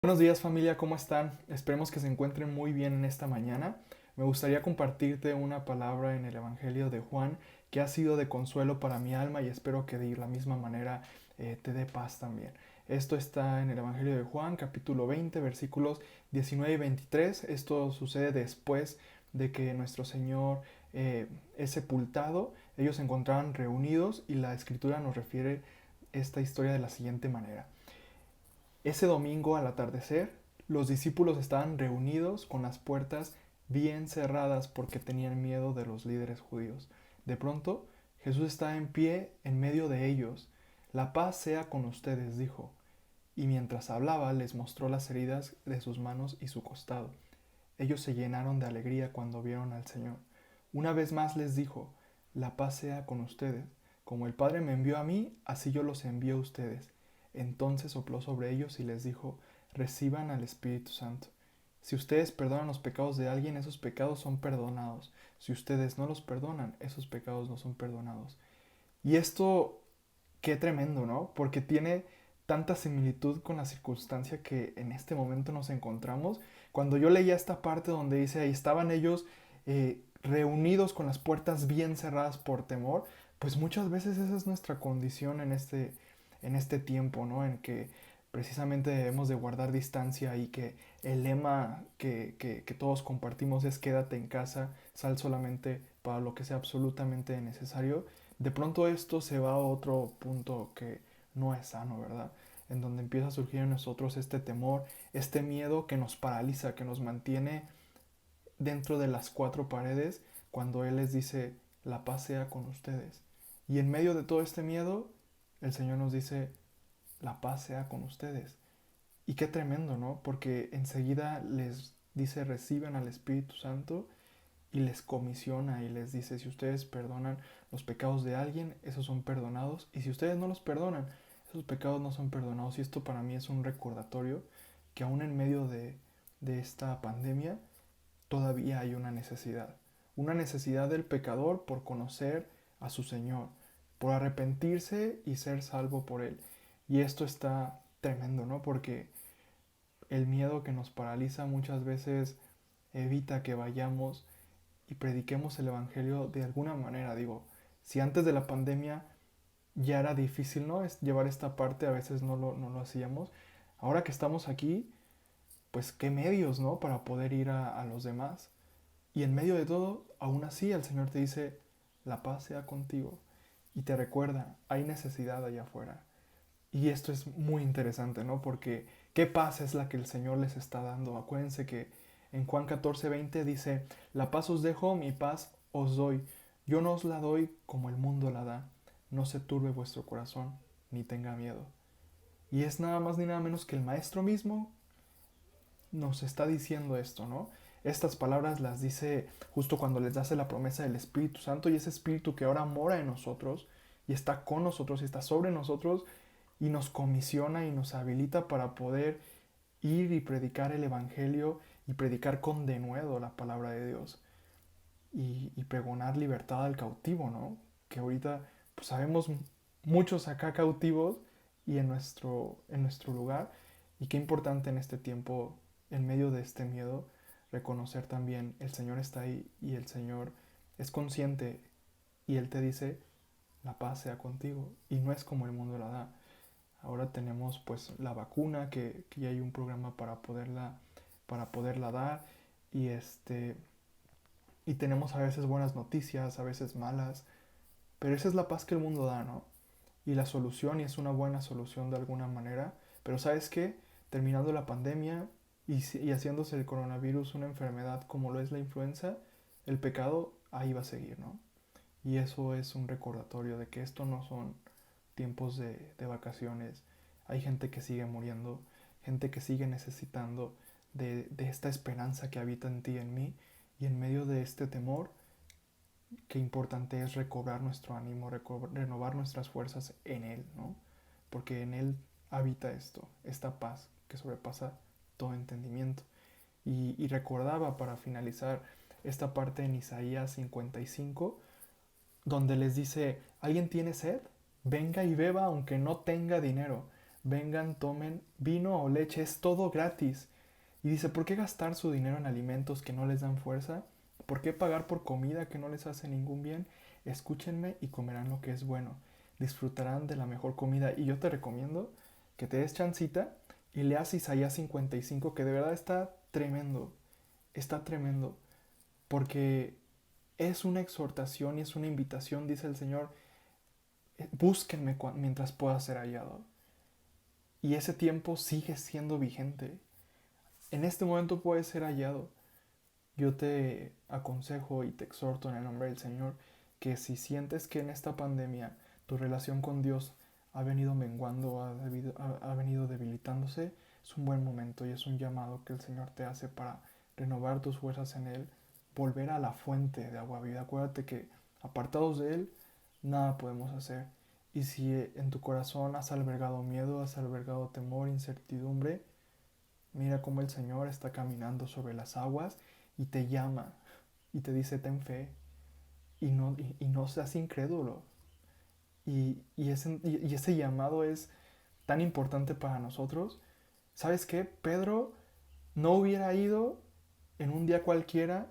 Buenos días familia, ¿cómo están? Esperemos que se encuentren muy bien en esta mañana. Me gustaría compartirte una palabra en el Evangelio de Juan que ha sido de consuelo para mi alma y espero que de la misma manera te dé paz también. Esto está en el Evangelio de Juan, capítulo 20, versículos 19 y 23. Esto sucede después de que nuestro Señor es sepultado. Ellos se encontraban reunidos y la escritura nos refiere esta historia de la siguiente manera. Ese domingo al atardecer, los discípulos estaban reunidos con las puertas bien cerradas porque tenían miedo de los líderes judíos. De pronto, Jesús estaba en pie en medio de ellos. La paz sea con ustedes, dijo. Y mientras hablaba, les mostró las heridas de sus manos y su costado. Ellos se llenaron de alegría cuando vieron al Señor. Una vez más les dijo, la paz sea con ustedes. Como el Padre me envió a mí, así yo los envío a ustedes. Entonces sopló sobre ellos y les dijo, reciban al Espíritu Santo. Si ustedes perdonan los pecados de alguien, esos pecados son perdonados. Si ustedes no los perdonan, esos pecados no son perdonados. Y esto, qué tremendo, ¿no? Porque tiene tanta similitud con la circunstancia que en este momento nos encontramos. Cuando yo leía esta parte donde dice, ahí estaban ellos reunidos con las puertas bien cerradas por temor, pues muchas veces esa es nuestra condición en este tiempo, ¿no? En que precisamente debemos de guardar distancia y que el lema que todos compartimos es quédate en casa, sal solamente para lo que sea absolutamente necesario. De pronto esto se va a otro punto que no es sano, ¿verdad? En donde empieza a surgir en nosotros este temor, este miedo que nos paraliza, que nos mantiene dentro de las cuatro paredes cuando Él les dice, la paz sea con ustedes. Y en medio de todo este miedo, el Señor nos dice, la paz sea con ustedes. Y qué tremendo, ¿no? Porque enseguida les dice, reciban al Espíritu Santo y les comisiona y les dice, si ustedes perdonan los pecados de alguien, esos son perdonados. Y si ustedes no los perdonan, esos pecados no son perdonados. Y esto para mí es un recordatorio que aún en medio de esta pandemia, todavía hay una necesidad. Una necesidad del pecador por conocer a su Señor, por arrepentirse y ser salvo por Él. Y esto está tremendo, ¿no? Porque el miedo que nos paraliza muchas veces evita que vayamos y prediquemos el Evangelio de alguna manera. Digo, si antes de la pandemia ya era difícil, ¿no? Es llevar esta parte, a veces no lo hacíamos. Ahora que estamos aquí, pues qué medios, ¿no? Para poder ir a los demás. Y en medio de todo, aún así el Señor te dice, la paz sea contigo. Y te recuerda, hay necesidad allá afuera. Y esto es muy interesante, ¿no? Porque qué paz es la que el Señor les está dando. Acuérdense que en Juan 14:20 dice, la paz os dejo, mi paz os doy. Yo no os la doy como el mundo la da. No se turbe vuestro corazón, ni tenga miedo. Y es nada más ni nada menos que el Maestro mismo nos está diciendo esto, ¿no? Estas palabras las dice justo cuando les hace la promesa del Espíritu Santo y ese Espíritu que ahora mora en nosotros y está con nosotros y está sobre nosotros y nos comisiona y nos habilita para poder ir y predicar el Evangelio y predicar con denuedo la palabra de Dios y pregonar libertad al cautivo, ¿no? Que ahorita pues sabemos muchos acá cautivos y en nuestro lugar y qué importante en este tiempo, en medio de este miedo, reconocer también el Señor está ahí y el Señor es consciente y Él te dice la paz sea contigo y no es como el mundo la da. Ahora tenemos pues la vacuna que ya hay un programa para poderla dar y y tenemos a veces buenas noticias, a veces malas, pero esa es la paz que el mundo da, ¿no? Y la solución, y es una buena solución de alguna manera, pero ¿sabes qué? Terminando la pandemia y haciéndose el coronavirus una enfermedad como lo es la influenza, el pecado ahí va a seguir, ¿no? Y eso es un recordatorio de que esto no son tiempos de vacaciones. Hay gente que sigue muriendo, gente que sigue necesitando de esta esperanza que habita en ti y en mí. Y en medio de este temor, qué importante es recobrar nuestro ánimo, renovar nuestras fuerzas en Él, ¿no? Porque en Él habita esto, esta paz que sobrepasa todo entendimiento. Y recordaba para finalizar esta parte en Isaías 55, donde les dice, ¿alguien tiene sed? Venga y beba aunque no tenga dinero. vengan, tomen vino o leche, es todo gratis. Y dice, ¿por qué gastar su dinero en alimentos que no les dan fuerza? ¿Por qué pagar por comida que no les hace ningún bien? Escúchenme y comerán lo que es bueno. Disfrutarán de la mejor comida. Y yo te recomiendo que te des chancita y leas Isaías 55, que de verdad está tremendo. Está tremendo. Porque es una exhortación y es una invitación, dice el Señor. Búsquenme mientras pueda ser hallado. Y ese tiempo sigue siendo vigente. En este momento puede ser hallado. Yo te aconsejo y te exhorto en el nombre del Señor que si sientes que en esta pandemia tu relación con Dios ha venido menguando, ha venido debilitándose, es un buen momento y es un llamado que el Señor te hace para renovar tus fuerzas en Él, volver a la fuente de agua viva. Acuérdate que apartados de Él, nada podemos hacer. Y si en tu corazón has albergado miedo, has albergado temor, incertidumbre, mira cómo el Señor está caminando sobre las aguas y te llama y te dice ten fe y no seas incrédulo. Ese llamado es tan importante para nosotros. ¿Sabes qué? Pedro no hubiera ido en un día cualquiera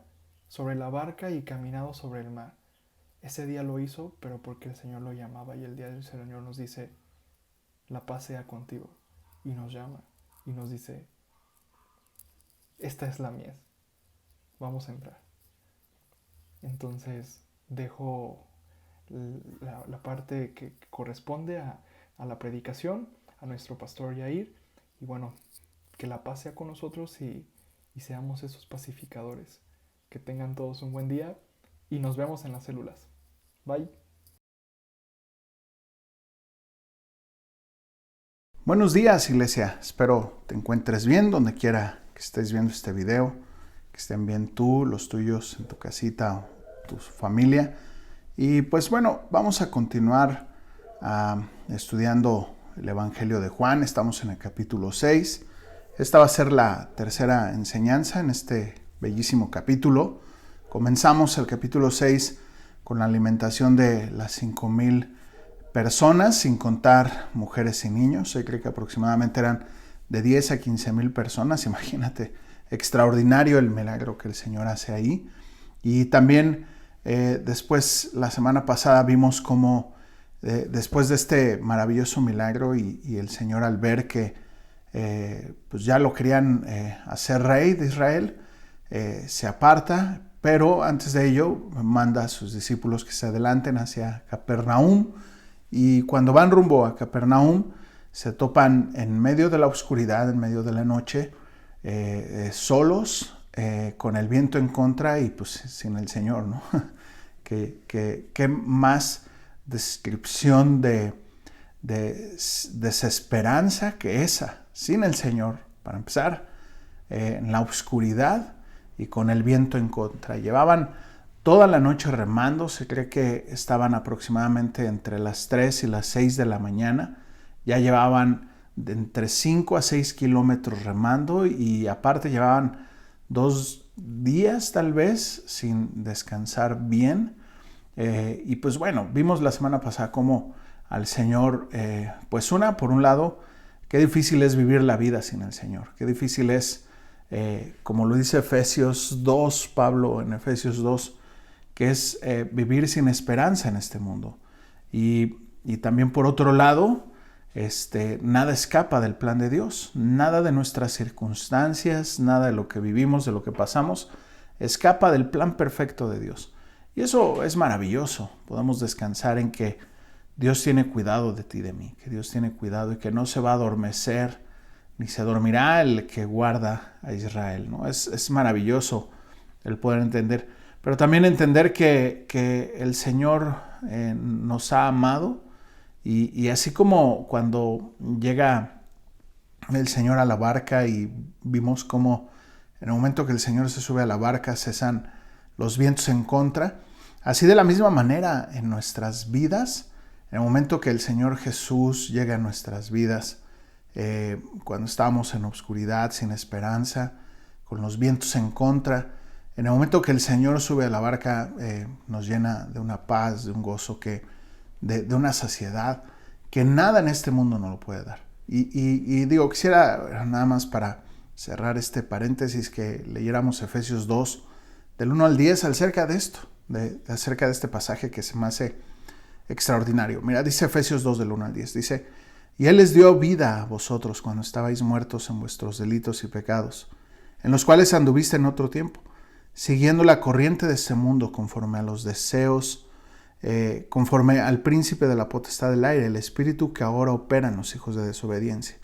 sobre la barca y caminado sobre el mar. Ese día lo hizo, pero porque el Señor lo llamaba, y el día del Señor nos dice, la paz sea contigo. Y nos llama y nos dice, esta es la mies, vamos a entrar. Entonces dejo la parte que corresponde a la predicación, a nuestro pastor Yair, y bueno, que la paz sea con nosotros y seamos esos pacificadores. Que tengan todos un buen día y nos vemos en las células. Bye. Buenos días, iglesia. Espero te encuentres bien donde quiera que estés viendo este video, que estén bien tú, los tuyos, en tu casita o tu familia. Y pues bueno, vamos a continuar estudiando el Evangelio de Juan. Estamos en el capítulo 6. Esta va a ser la tercera enseñanza en este bellísimo capítulo. Comenzamos el capítulo 6 con la alimentación de las 5,000 personas, sin contar mujeres y niños. Se cree que aproximadamente eran de 10 a 15,000 personas. Imagínate, extraordinario el milagro que el Señor hace ahí. Y también después, la semana pasada, vimos cómo después de este maravilloso milagro y el Señor, al ver que pues ya lo querían hacer rey de Israel, se aparta, pero antes de ello manda a sus discípulos que se adelanten hacia Capernaum. Y cuando van rumbo a Capernaum, se topan en medio de la oscuridad, en medio de la noche, solos, con el viento en contra y pues sin el Señor, ¿no? ¿Qué más descripción de desesperanza que esa? Sin el Señor, para empezar, en la oscuridad y con el viento en contra. Llevaban toda la noche remando. Se cree que estaban aproximadamente entre las 3 y las 6 de la mañana. Ya llevaban de entre 5 a 6 kilómetros remando y aparte llevaban 2 días tal vez sin descansar bien. Y pues bueno, vimos la semana pasada cómo al Señor, pues por un lado, qué difícil es vivir la vida sin el Señor. Qué difícil es, como lo dice Efesios 2, Pablo en Efesios 2, que es vivir sin esperanza en este mundo. Y también por otro lado, nada escapa del plan de Dios. Nada de nuestras circunstancias, nada de lo que vivimos, de lo que pasamos, escapa del plan perfecto de Dios. Y eso es maravilloso. Podemos descansar en que Dios tiene cuidado de ti y de mí, que Dios tiene cuidado y que no se va a adormecer, ni se dormirá el que guarda a Israel, ¿no? Es maravilloso el poder entender. Pero también entender que el Señor nos ha amado y así como cuando llega el Señor a la barca y vimos cómo en el momento que el Señor se sube a la barca cesan los vientos en contra, así de la misma manera en nuestras vidas, en el momento que el Señor Jesús llega a nuestras vidas, cuando estamos en oscuridad, sin esperanza, con los vientos en contra, en el momento que el Señor sube a la barca, nos llena de una paz, de un gozo, de una saciedad que nada en este mundo nos lo puede dar. Y digo, quisiera nada más para cerrar este paréntesis que leyéramos Efesios 2, del 1 al 10, acerca de esto, acerca de este pasaje que se me hace extraordinario. Mira, dice Efesios 2, del 1 al 10, dice: y Él les dio vida a vosotros cuando estabais muertos en vuestros delitos y pecados, en los cuales anduviste en otro tiempo, siguiendo la corriente de este mundo, conforme a los deseos, conforme al príncipe de la potestad del aire, el espíritu que ahora opera en los hijos de desobediencia,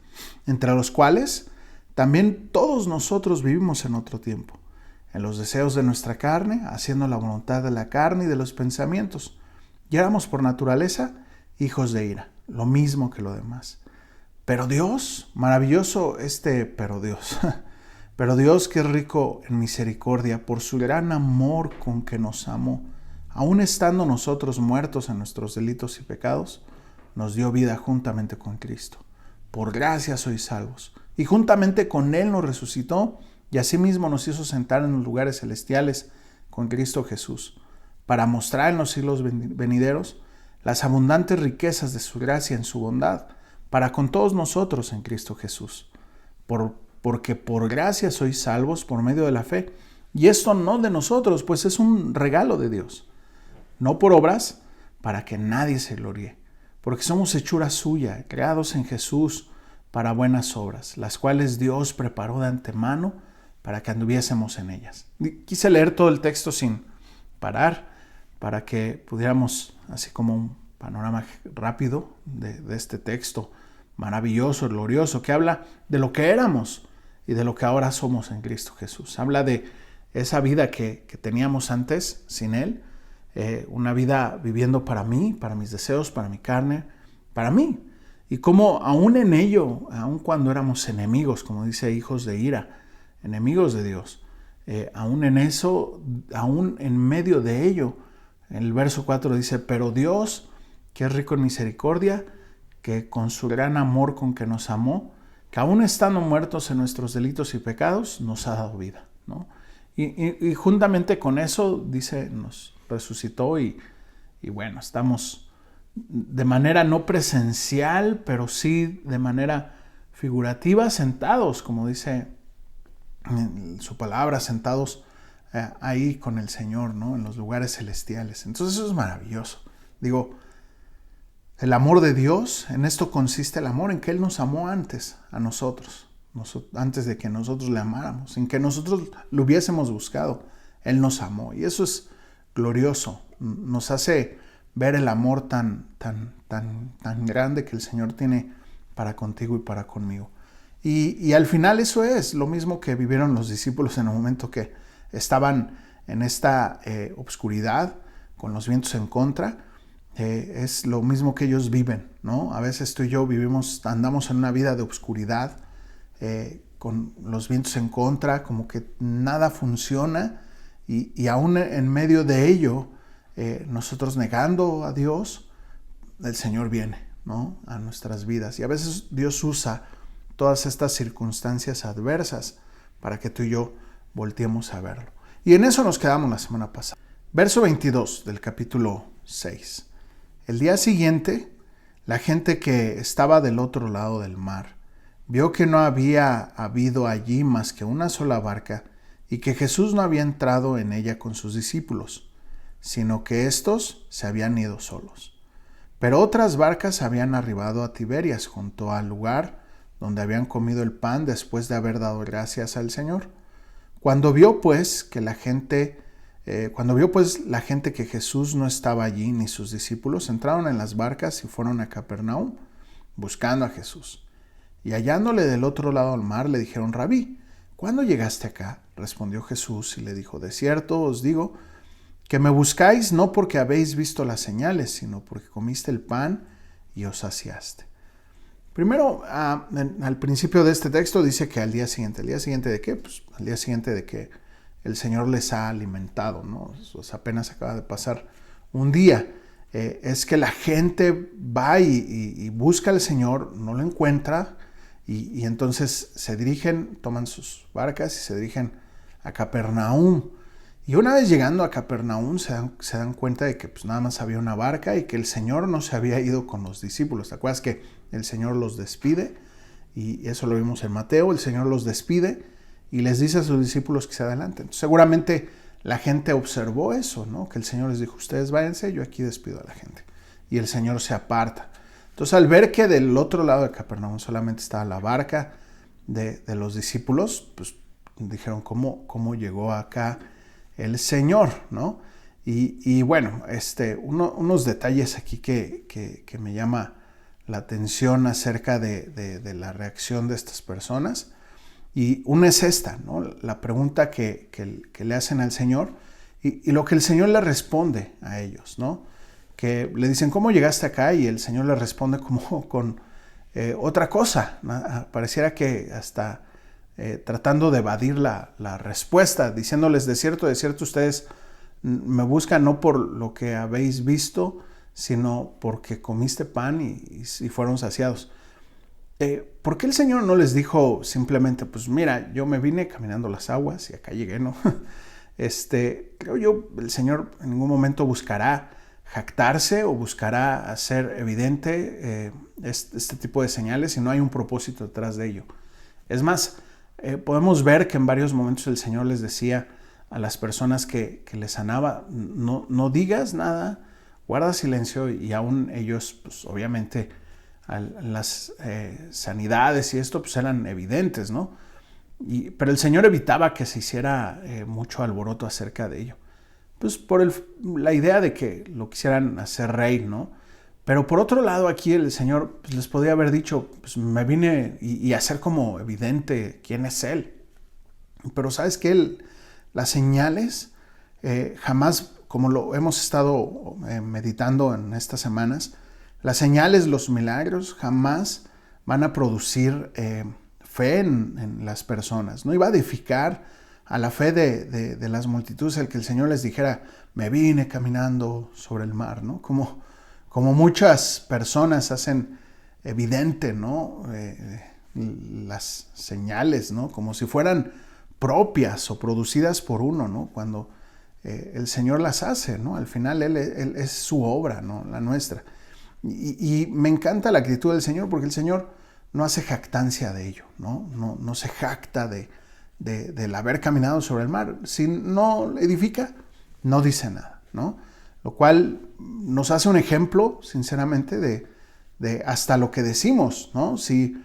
entre los cuales también todos nosotros vivimos en otro tiempo, en los deseos de nuestra carne, haciendo la voluntad de la carne y de los pensamientos, y éramos por naturaleza hijos de ira, lo mismo que lo demás. Pero Dios, maravilloso pero Dios que es rico en misericordia, por su gran amor con que nos amó, aun estando nosotros muertos en nuestros delitos y pecados, nos dio vida juntamente con Cristo. Por gracia sois salvos. Y juntamente con Él nos resucitó y asimismo nos hizo sentar en los lugares celestiales con Cristo Jesús, para mostrar en los siglos venideros las abundantes riquezas de su gracia en su bondad, para con todos nosotros en Cristo Jesús. Porque por gracia sois salvos por medio de la fe. Y esto no de nosotros, pues es un regalo de Dios. No por obras, para que nadie se gloríe, porque somos hechura suya, creados en Jesús para buenas obras, las cuales Dios preparó de antemano para que anduviésemos en ellas. Quise leer todo el texto sin parar, para que pudiéramos, así como un panorama rápido de este texto maravilloso, glorioso, que habla de lo que éramos y de lo que ahora somos en Cristo Jesús. Habla de esa vida que teníamos antes sin Él, una vida viviendo para mí, para mis deseos, para mi carne, para mí. Y cómo aún en ello, aún cuando éramos enemigos, como dice, hijos de ira, enemigos de Dios, aún en eso, aún en medio de ello, en el verso 4 dice: pero Dios, que es rico en misericordia, que con su gran amor con que nos amó, que aún estando muertos en nuestros delitos y pecados, nos ha dado vida, ¿no? Y juntamente con eso, dice, nos resucitó y bueno, estamos de manera no presencial, pero sí de manera figurativa, sentados, como dice en su palabra, sentados ahí con el Señor, ¿no? En los lugares celestiales. Entonces eso es maravilloso. Digo, el amor de Dios, en esto consiste el amor, en que Él nos amó antes a nosotros, antes de que nosotros le amáramos, en que nosotros lo hubiésemos buscado. Él nos amó y eso es glorioso. Nos hace ver el amor tan grande que el Señor tiene para contigo y para conmigo. Y al final eso es lo mismo que vivieron los discípulos en el momento que estaban en esta obscuridad, con los vientos en contra. Es lo mismo que ellos viven, ¿no? A veces tú y yo andamos en una vida de obscuridad, con los vientos en contra, como que nada funciona, y aún en medio de ello, nosotros negando a Dios, el Señor viene, ¿no? A nuestras vidas. Y a veces Dios usa todas estas circunstancias adversas para que tú y yo volteemos a verlo. Y en eso nos quedamos la semana pasada. Verso 22 del capítulo 6. El día siguiente, la gente que estaba del otro lado del mar vio que no había habido allí más que una sola barca y que Jesús no había entrado en ella con sus discípulos, sino que éstos se habían ido solos. Pero otras barcas habían arribado a Tiberias, junto al lugar donde habían comido el pan después de haber dado gracias al Señor. Cuando vio pues la gente que Jesús no estaba allí ni sus discípulos, entraron en las barcas y fueron a Capernaum buscando a Jesús. Y hallándole del otro lado del mar, le dijeron: Rabí, ¿cuándo llegaste acá? Respondió Jesús y le dijo: de cierto os digo que me buscáis no porque habéis visto las señales, sino porque comiste el pan y os saciaste. Primero, al principio de este texto dice que ¿al día siguiente de qué? Pues al día siguiente de que el Señor les ha alimentado, ¿no? Pues apenas acaba de pasar un día. Es que la gente va y busca al Señor, no lo encuentra, y entonces toman sus barcas y se dirigen a Capernaum. Y una vez llegando a Capernaum se dan cuenta de que pues nada más había una barca y que el Señor no se había ido con los discípulos. ¿Te acuerdas que el Señor los despide Y eso lo vimos en Mateo. El Señor los despide y les dice a sus discípulos que se adelanten. Entonces, seguramente la gente observó eso, ¿no? Que el Señor les dijo, ustedes váyanse, yo aquí despido a la gente. Y el Señor se aparta. Entonces, al ver que del otro lado de Capernaum solamente estaba la barca de los discípulos, pues dijeron, ¿cómo llegó acá el Señor, ¿no? Y bueno, unos detalles aquí que me llama la atención acerca de la reacción de estas personas. Y una es esta, ¿no? La pregunta que le hacen al Señor y lo que el Señor le responde a ellos, ¿no? Que le dicen, ¿cómo llegaste acá? Y el Señor le responde como con otra cosa, ¿no? Pareciera que hasta tratando de evadir la respuesta, diciéndoles, de cierto, ustedes me buscan no por lo que habéis visto, sino porque comiste pan y fueron saciados. ¿Por qué el Señor no les dijo simplemente, pues mira, yo me vine caminando las aguas y acá llegué, ¿no? Creo yo, el Señor en ningún momento buscará jactarse o buscará hacer evidente este tipo de señales si no hay un propósito detrás de ello. Es más, podemos ver que en varios momentos el Señor les decía a las personas que les sanaba, no digas nada, guarda silencio, y aún ellos, pues obviamente, las sanidades y esto pues eran evidentes, ¿no? Pero el Señor evitaba que se hiciera mucho alboroto acerca de ello, pues por la idea de que lo quisieran hacer rey, ¿no? Pero por otro lado, aquí el Señor pues, les podía haber dicho, pues me vine y hacer como evidente quién es Él. Pero sabes que las señales jamás, como lo hemos estado meditando en estas semanas, las señales, los milagros jamás van a producir fe en las personas, ¿no? Y va a edificar a la fe de las multitudes el que el Señor les dijera, me vine caminando sobre el mar, ¿no? Como muchas personas hacen evidente, ¿no? Las señales, ¿no? Como si fueran propias o producidas por uno, ¿no? Cuando el Señor las hace, ¿no? Al final Él es su obra, ¿no? La nuestra. Y me encanta la actitud del Señor porque el Señor no hace jactancia de ello, ¿no? No se jacta del haber caminado sobre el mar. Si no edifica, no dice nada, ¿no? Lo cual nos hace un ejemplo, sinceramente, de hasta lo que decimos, ¿no? Si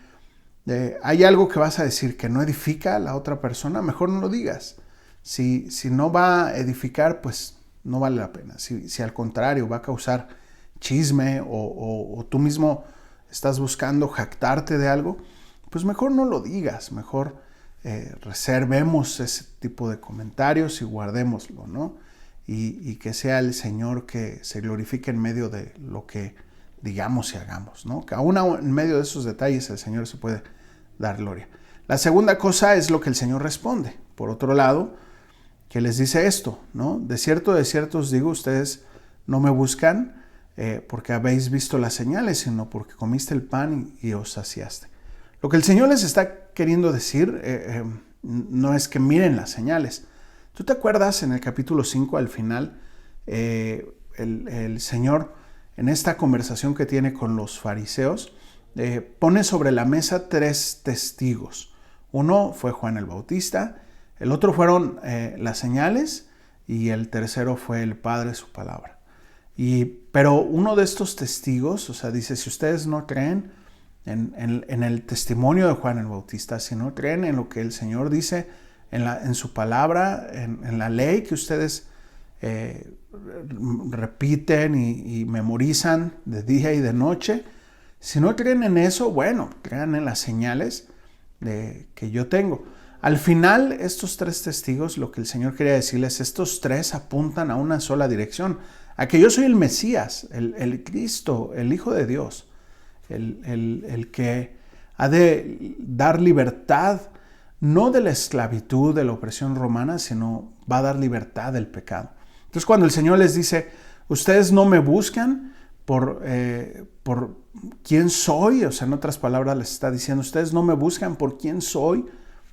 hay algo que vas a decir que no edifica a la otra persona, mejor no lo digas. Si no va a edificar, pues no vale la pena. Si al contrario va a causar chisme o tú mismo estás buscando jactarte de algo, pues mejor no lo digas, mejor reservemos ese tipo de comentarios y guardémoslo, ¿no? Y que sea el Señor que se glorifique en medio de lo que digamos y hagamos, ¿no? Que aún en medio de esos detalles el Señor se puede dar gloria. La segunda cosa es lo que el Señor responde. Por otro lado, que les dice esto, ¿no? De cierto os digo, ustedes no me buscan porque habéis visto las señales, sino porque comiste el pan y os saciaste. Lo que el Señor les está queriendo decir no es que miren las señales. ¿Tú te acuerdas en el capítulo 5 al final, el Señor en esta conversación que tiene con los fariseos, pone sobre la mesa 3 testigos? Uno fue Juan el Bautista, el otro fueron las señales y el tercero fue el Padre, su palabra. Pero uno de estos testigos, o sea, dice, si ustedes no creen en el testimonio de Juan el Bautista, si no creen en lo que el Señor dice en su palabra, en la ley que ustedes repiten y memorizan de día y de noche, si no creen en eso, bueno, crean en las señales que yo tengo. Al final, estos 3 testigos, lo que el Señor quería decirles, estos 3 apuntan a una sola dirección, a que yo soy el Mesías, el Cristo, el Hijo de Dios, el que ha de dar libertad, no de la esclavitud, de la opresión romana, sino va a dar libertad del pecado. Entonces, cuando el Señor les dice, ustedes no me buscan por quién soy, o sea, en otras palabras les está diciendo, ustedes no me buscan por quién soy,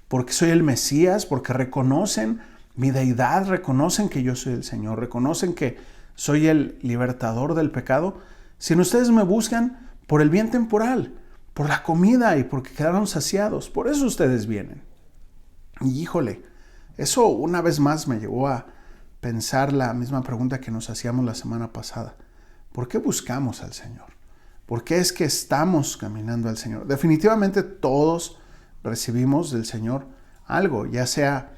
porque soy el Mesías, porque reconocen mi deidad, reconocen que yo soy el Señor, reconocen que soy el libertador del pecado, sino ustedes me buscan por el bien temporal, por la comida y porque quedaron saciados. Por eso ustedes vienen. Y híjole, eso una vez más me llevó a pensar la misma pregunta que nos hacíamos la semana pasada. ¿Por qué buscamos al Señor? ¿Por qué es que estamos caminando al Señor? Definitivamente todos recibimos del Señor algo, ya sea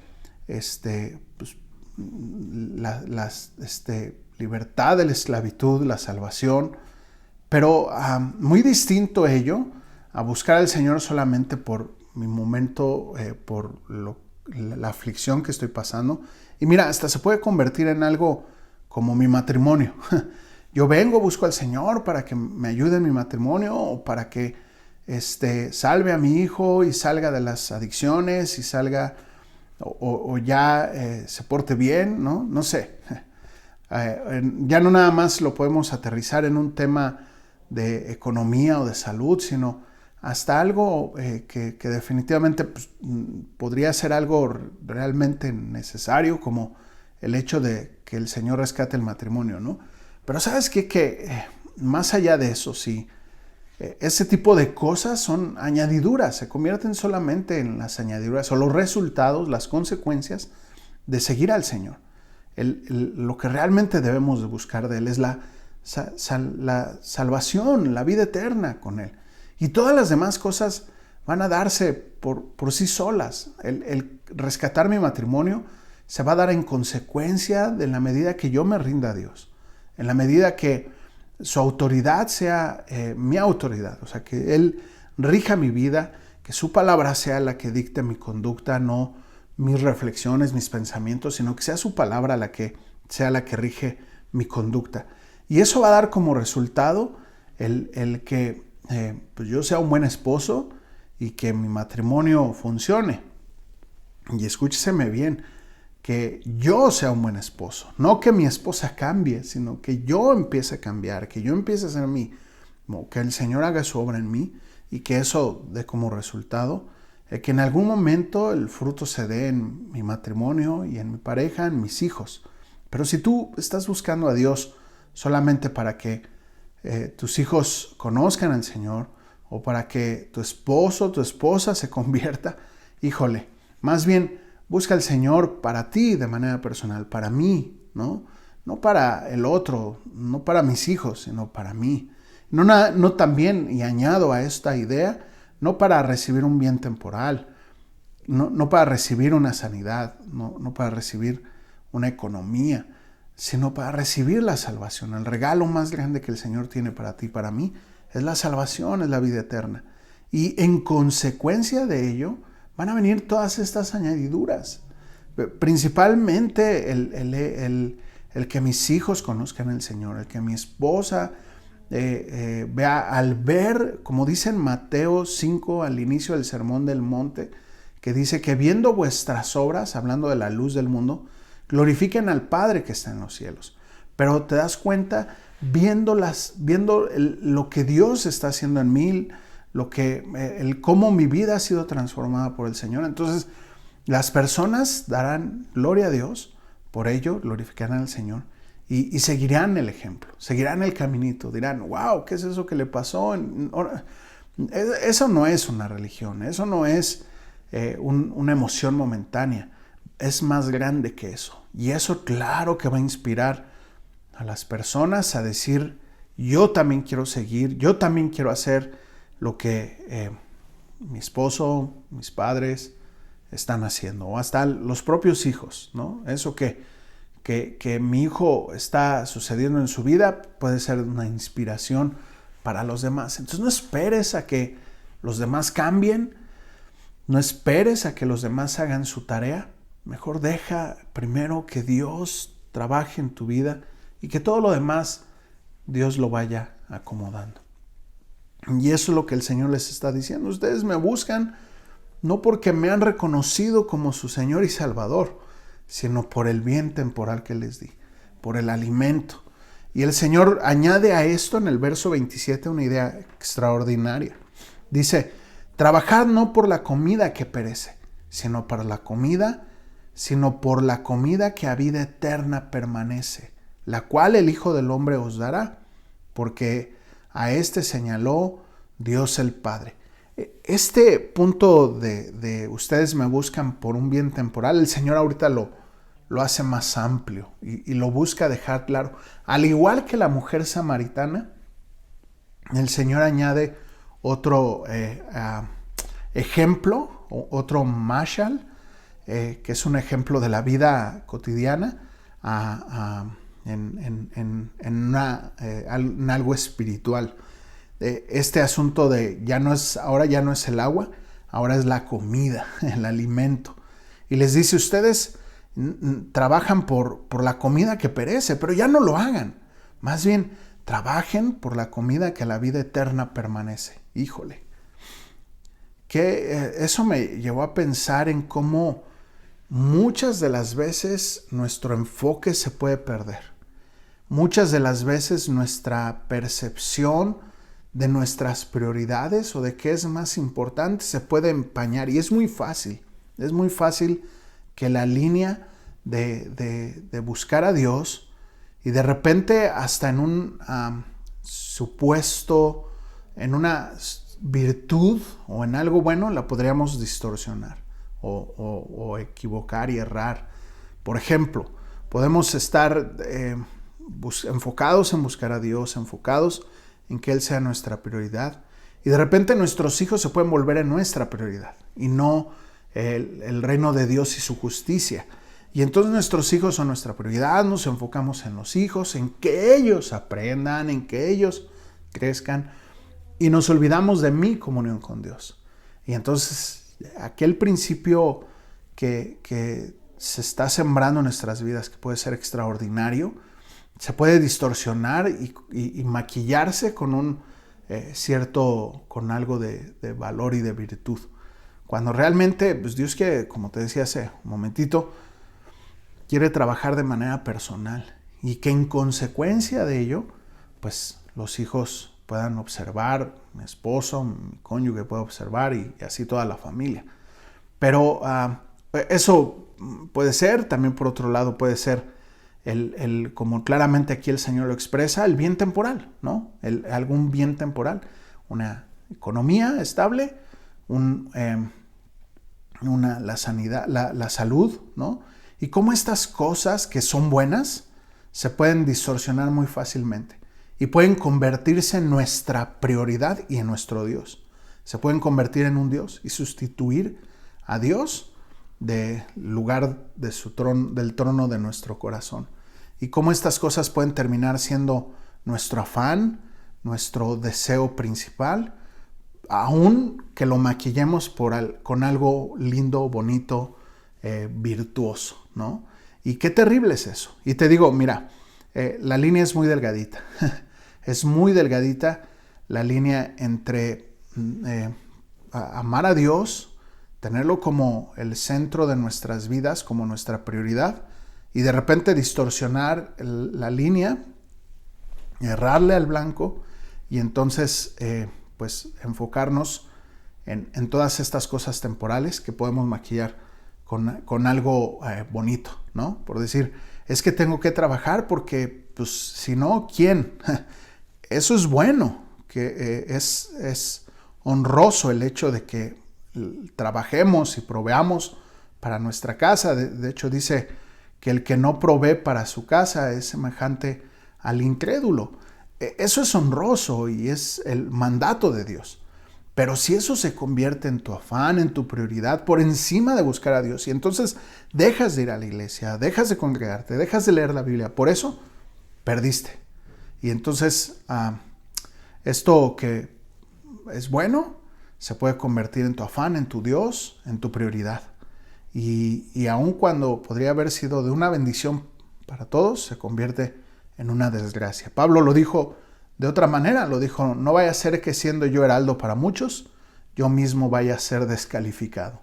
libertad de la esclavitud, la salvación, pero muy distinto ello a buscar al Señor solamente por mi momento, por la aflicción que estoy pasando. Y mira, hasta se puede convertir en algo como mi matrimonio. Yo vengo, busco al Señor para que me ayude en mi matrimonio o para que salve a mi hijo y salga de las adicciones y salga o ya se porte bien, ¿no? No sé. Ya no nada más lo podemos aterrizar en un tema de economía o de salud, sino hasta algo que definitivamente pues, podría ser algo realmente necesario, como el hecho de que el Señor rescate el matrimonio, ¿no? Pero ¿sabes qué? Que más allá de eso, sí, ese tipo de cosas son añadiduras, se convierten solamente en las añadiduras o los resultados, las consecuencias de seguir al Señor. Lo que realmente debemos de buscar de Él es la salvación, la vida eterna con Él. Y todas las demás cosas van a darse por sí solas. El rescatar mi matrimonio se va a dar en consecuencia de la medida que yo me rinda a Dios. En la medida que su autoridad sea mi autoridad. O sea, que Él rija mi vida, que su palabra sea la que dicte mi conducta, no mis reflexiones, mis pensamientos, sino que sea su palabra la que sea la que rige mi conducta. Y eso va a dar como resultado el que pues yo sea un buen esposo y que mi matrimonio funcione. Y escúcheseme bien, que yo sea un buen esposo, no que mi esposa cambie, sino que yo empiece a cambiar, que yo empiece a ser mí, que el Señor haga su obra en mí y que eso dé como resultado que en algún momento el fruto se dé en mi matrimonio y en mi pareja, en mis hijos. Pero si tú estás buscando a Dios solamente para que tus hijos conozcan al Señor o para que tu esposo o tu esposa se convierta, híjole, más bien busca al Señor para ti de manera personal, para mí, ¿no? No para el otro, no para mis hijos, sino para mí. No también, y añado a esta idea, no para recibir un bien temporal, no para recibir una sanidad, no para recibir una economía, sino para recibir la salvación. El regalo más grande que el Señor tiene para ti y para mí es la salvación, es la vida eterna. Y en consecuencia de ello van a venir todas estas añadiduras. Principalmente el que mis hijos conozcan al Señor, el que mi esposa vea, al ver, como dice en Mateo 5 al inicio del Sermón del Monte, que dice que viendo vuestras obras, hablando de la luz del mundo, glorifiquen al Padre que está en los cielos. Pero te das cuenta, viendo lo que Dios está haciendo en mí, cómo mi vida ha sido transformada por el Señor. Entonces, las personas darán gloria a Dios, por ello glorificarán al Señor y seguirán el ejemplo, seguirán el caminito, dirán, wow, ¿qué es eso que le pasó? Eso no es una religión, eso no es una emoción momentánea, es más grande que eso. Y eso claro que va a inspirar a las personas a decir, yo también quiero seguir, yo también quiero hacer lo que mi esposo, mis padres están haciendo, o hasta los propios hijos, ¿no? Eso que mi hijo está sucediendo en su vida puede ser una inspiración para los demás. Entonces no esperes a que los demás cambien, no esperes a que los demás hagan su tarea. Mejor deja primero que Dios trabaje en tu vida y que todo lo demás Dios lo vaya acomodando. Y eso es lo que el Señor les está diciendo. Ustedes me buscan no porque me han reconocido como su Señor y Salvador, sino por el bien temporal que les di, por el alimento. Y el Señor añade a esto en el verso 27 una idea extraordinaria. Dice, trabajad no por la comida que perece, sino por la comida que a vida eterna permanece, la cual el Hijo del Hombre os dará, porque a éste señaló Dios el Padre. Este punto de ustedes me buscan por un bien temporal, el Señor ahorita lo hace más amplio y lo busca dejar claro. Al igual que la mujer samaritana, el Señor añade otro ejemplo, otro mashal, que es un ejemplo de la vida cotidiana en algo espiritual. Este asunto de ahora ya no es el agua, ahora es la comida, el alimento. Y les dice, ustedes trabajan por la comida que perece, pero ya no lo hagan. Más bien, trabajen por la comida que a la vida eterna permanece. Híjole. Eso me llevó a pensar en cómo muchas de las veces nuestro enfoque se puede perder. Muchas de las veces nuestra percepción de nuestras prioridades o de qué es más importante se puede empañar, y es muy fácil que la línea de buscar a Dios y de repente hasta en un supuesto, en una virtud o en algo bueno la podríamos distorsionar o equivocar y errar. Por ejemplo, podemos estar enfocados en buscar a Dios, enfocados en que Él sea nuestra prioridad, y de repente nuestros hijos se pueden volver en nuestra prioridad y no el reino de Dios y su justicia. Y entonces nuestros hijos son nuestra prioridad, nos enfocamos en los hijos, en que ellos aprendan, en que ellos crezcan, y nos olvidamos de mi comunión con Dios. Y entonces aquel principio que se está sembrando en nuestras vidas, que puede ser extraordinario, se puede distorsionar y maquillarse con con algo de valor y de virtud. Cuando realmente, pues Dios quiere, como te decía hace un momentito, quiere trabajar de manera personal, y que en consecuencia de ello, pues los hijos puedan observar, mi esposo, mi cónyuge pueda observar, y así toda la familia. Pero eso puede ser, también por otro lado puede ser como claramente aquí el Señor lo expresa, el bien temporal, ¿no? Algún bien temporal, una economía estable, la sanidad, la salud, ¿no? Y cómo estas cosas que son buenas se pueden distorsionar muy fácilmente y pueden convertirse en nuestra prioridad y en nuestro Dios. Se pueden convertir en un Dios y sustituir a Dios del lugar de del trono de nuestro corazón. Y cómo estas cosas pueden terminar siendo nuestro afán, nuestro deseo principal, aun que lo maquillemos con algo lindo, bonito, virtuoso, ¿no? Y qué terrible es eso. Y te digo, mira, la línea es muy delgadita. Es muy delgadita la línea entre amar a Dios, tenerlo como el centro de nuestras vidas, como nuestra prioridad, y de repente distorsionar la línea, errarle al blanco, y entonces pues enfocarnos en todas estas cosas temporales que podemos maquillar con algo bonito, ¿no? Por decir, es que tengo que trabajar porque, pues, si no, ¿quién? Eso es bueno, que es honroso el hecho de que trabajemos y proveamos para nuestra casa. De hecho, dice que el que no provee para su casa es semejante al incrédulo. Eso es honroso y es el mandato de Dios. Pero si eso se convierte en tu afán, en tu prioridad, por encima de buscar a Dios, y entonces dejas de ir a la iglesia, dejas de congregarte, dejas de leer la Biblia, por eso perdiste. Y entonces esto que es bueno se puede convertir en tu afán, en tu Dios, en tu prioridad. Y aun cuando podría haber sido de una bendición para todos, se convierte en una desgracia. Pablo lo dijo de otra manera, lo dijo: no vaya a ser que siendo yo heraldo para muchos, yo mismo vaya a ser descalificado.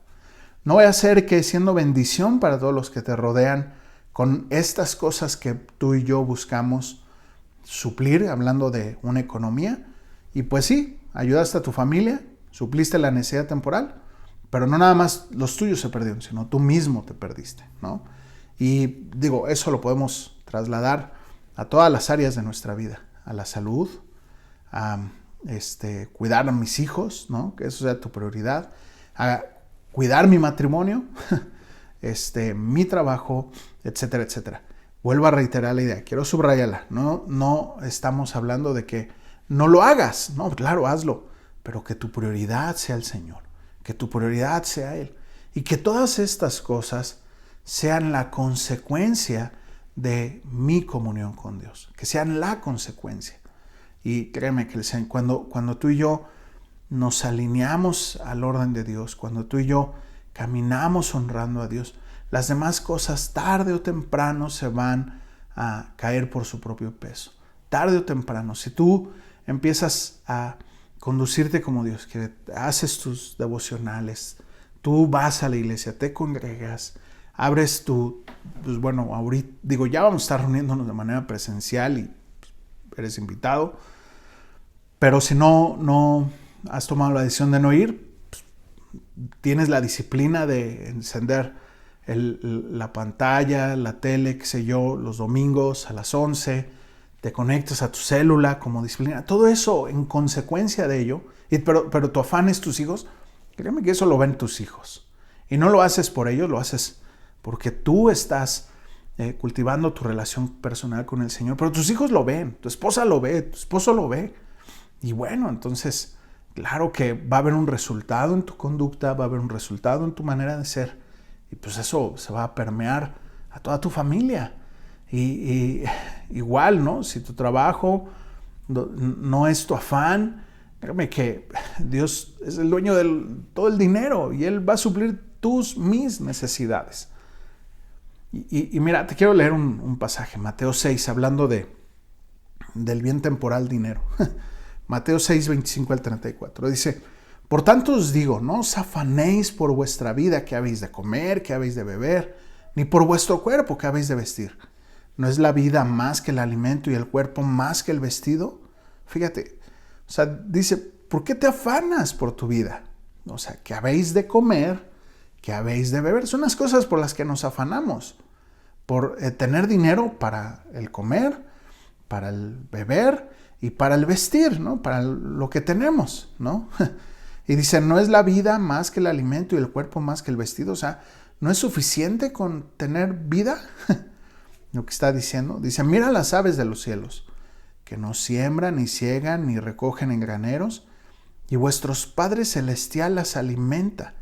No vaya a ser que siendo bendición para todos los que te rodean, con estas cosas que tú y yo buscamos suplir, hablando de una economía, y pues sí, ayudaste a tu familia, supliste la necesidad temporal, pero no nada más los tuyos se perdieron, sino tú mismo te perdiste, ¿no? Y digo, eso lo podemos trasladar a todas las áreas de nuestra vida, a la salud, a cuidar a mis hijos, ¿no? Que eso sea tu prioridad, a cuidar mi matrimonio, mi trabajo, etcétera, etcétera. Vuelvo a reiterar la idea, quiero subrayarla, no estamos hablando de que no lo hagas, no, claro, hazlo, pero que tu prioridad sea el Señor, que tu prioridad sea Él, y que todas estas cosas sean la consecuencia de mi comunión con Dios, que sean la consecuencia. Y créeme que cuando tú y yo nos alineamos al orden de Dios, cuando tú y yo caminamos honrando a Dios, las demás cosas tarde o temprano se van a caer por su propio peso. Tarde o temprano, si tú empiezas a conducirte como Dios quiere, haces tus devocionales, tú vas a la iglesia, te congregas, abres ahorita, ya vamos a estar reuniéndonos de manera presencial y eres invitado, pero si no has tomado la decisión de no ir, pues, tienes la disciplina de encender la pantalla, la tele, qué sé yo, los domingos a las 11, te conectas a tu célula como disciplina, todo eso en consecuencia de ello, pero tu afán es tus hijos, créeme que eso lo ven tus hijos, y no lo haces por ellos, lo haces porque tú estás cultivando tu relación personal con el Señor, pero tus hijos lo ven, tu esposa lo ve, tu esposo lo ve, y bueno, entonces claro que va a haber un resultado en tu conducta, va a haber un resultado en tu manera de ser, y pues eso se va a permear a toda tu familia. Y igual, ¿no? Si tu trabajo no es tu afán, créeme que Dios es el dueño de todo el dinero y Él va a suplir mis necesidades. Y mira, te quiero leer un pasaje, Mateo 6, hablando del bien temporal dinero. Mateo 6, 25 al 34. Dice: por tanto os digo, no os afanéis por vuestra vida, qué habéis de comer, qué habéis de beber, ni por vuestro cuerpo, qué habéis de vestir. ¿No es la vida más que el alimento y el cuerpo más que el vestido? Fíjate, o sea, dice, ¿por qué te afanas por tu vida? O sea, ¿qué habéis de comer? ¿Qué habéis de beber? Son las cosas por las que nos afanamos. Por tener dinero para el comer, para el beber y para el vestir, ¿no? Para lo que tenemos, ¿no? Y dice, ¿no es la vida más que el alimento y el cuerpo más que el vestido? O sea, ¿no es suficiente con tener vida? Lo que está diciendo, dice, mira las aves de los cielos, que no siembran, ni ciegan, ni recogen en graneros, y vuestros padres celestial las alimenta.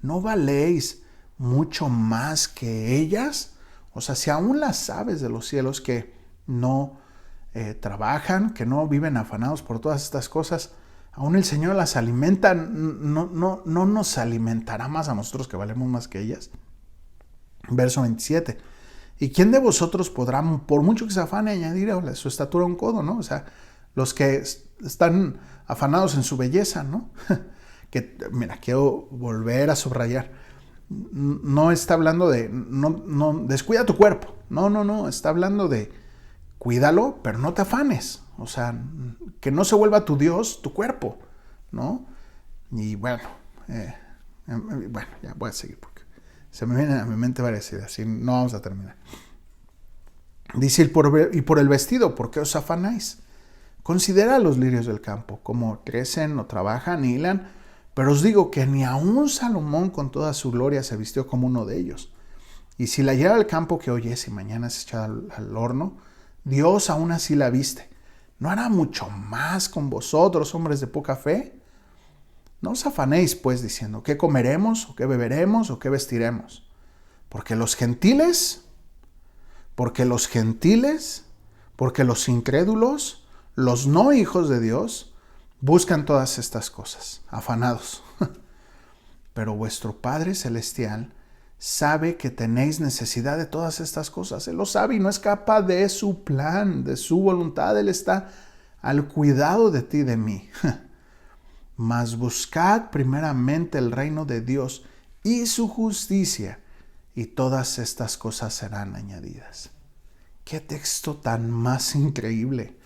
¿No valéis mucho más que ellas? O sea, si aún las aves de los cielos que no trabajan, que no viven afanados por todas estas cosas, aún el Señor las alimenta, ¿no nos alimentará más a nosotros que valemos más que ellas? Verso 27. ¿Y quién de vosotros podrá, por mucho que se afane, añadir a su estatura un codo, ¿no? O sea, los que están afanados en su belleza, ¿no? Que, mira, quiero volver a subrayar. No está hablando de, no, descuida tu cuerpo. No, está hablando de, cuídalo, pero no te afanes. O sea, que no se vuelva tu Dios, tu cuerpo, ¿no? Y bueno, ya voy a seguir porque se me vienen a mi mente varias ideas y no vamos a terminar. Dice, y por el vestido, ¿por qué os afanáis? Considera a los lirios del campo, cómo crecen, no trabajan, ni hilan, pero os digo que ni aun Salomón con toda su gloria se vistió como uno de ellos. Y si la lleva al campo que hoy es y mañana es echada al horno, Dios aún así la viste. ¿No hará mucho más con vosotros, hombres de poca fe? No os afanéis, pues, diciendo, ¿qué comeremos, o qué beberemos, o qué vestiremos? Porque los gentiles, porque los incrédulos, los no hijos de Dios, buscan todas estas cosas, afanados. Pero vuestro Padre Celestial sabe que tenéis necesidad de todas estas cosas. Él lo sabe y no escapa de su plan, de su voluntad. Él está al cuidado de ti y de mí. Mas buscad primeramente el reino de Dios y su justicia, y todas estas cosas serán añadidas. ¡Qué texto tan más increíble!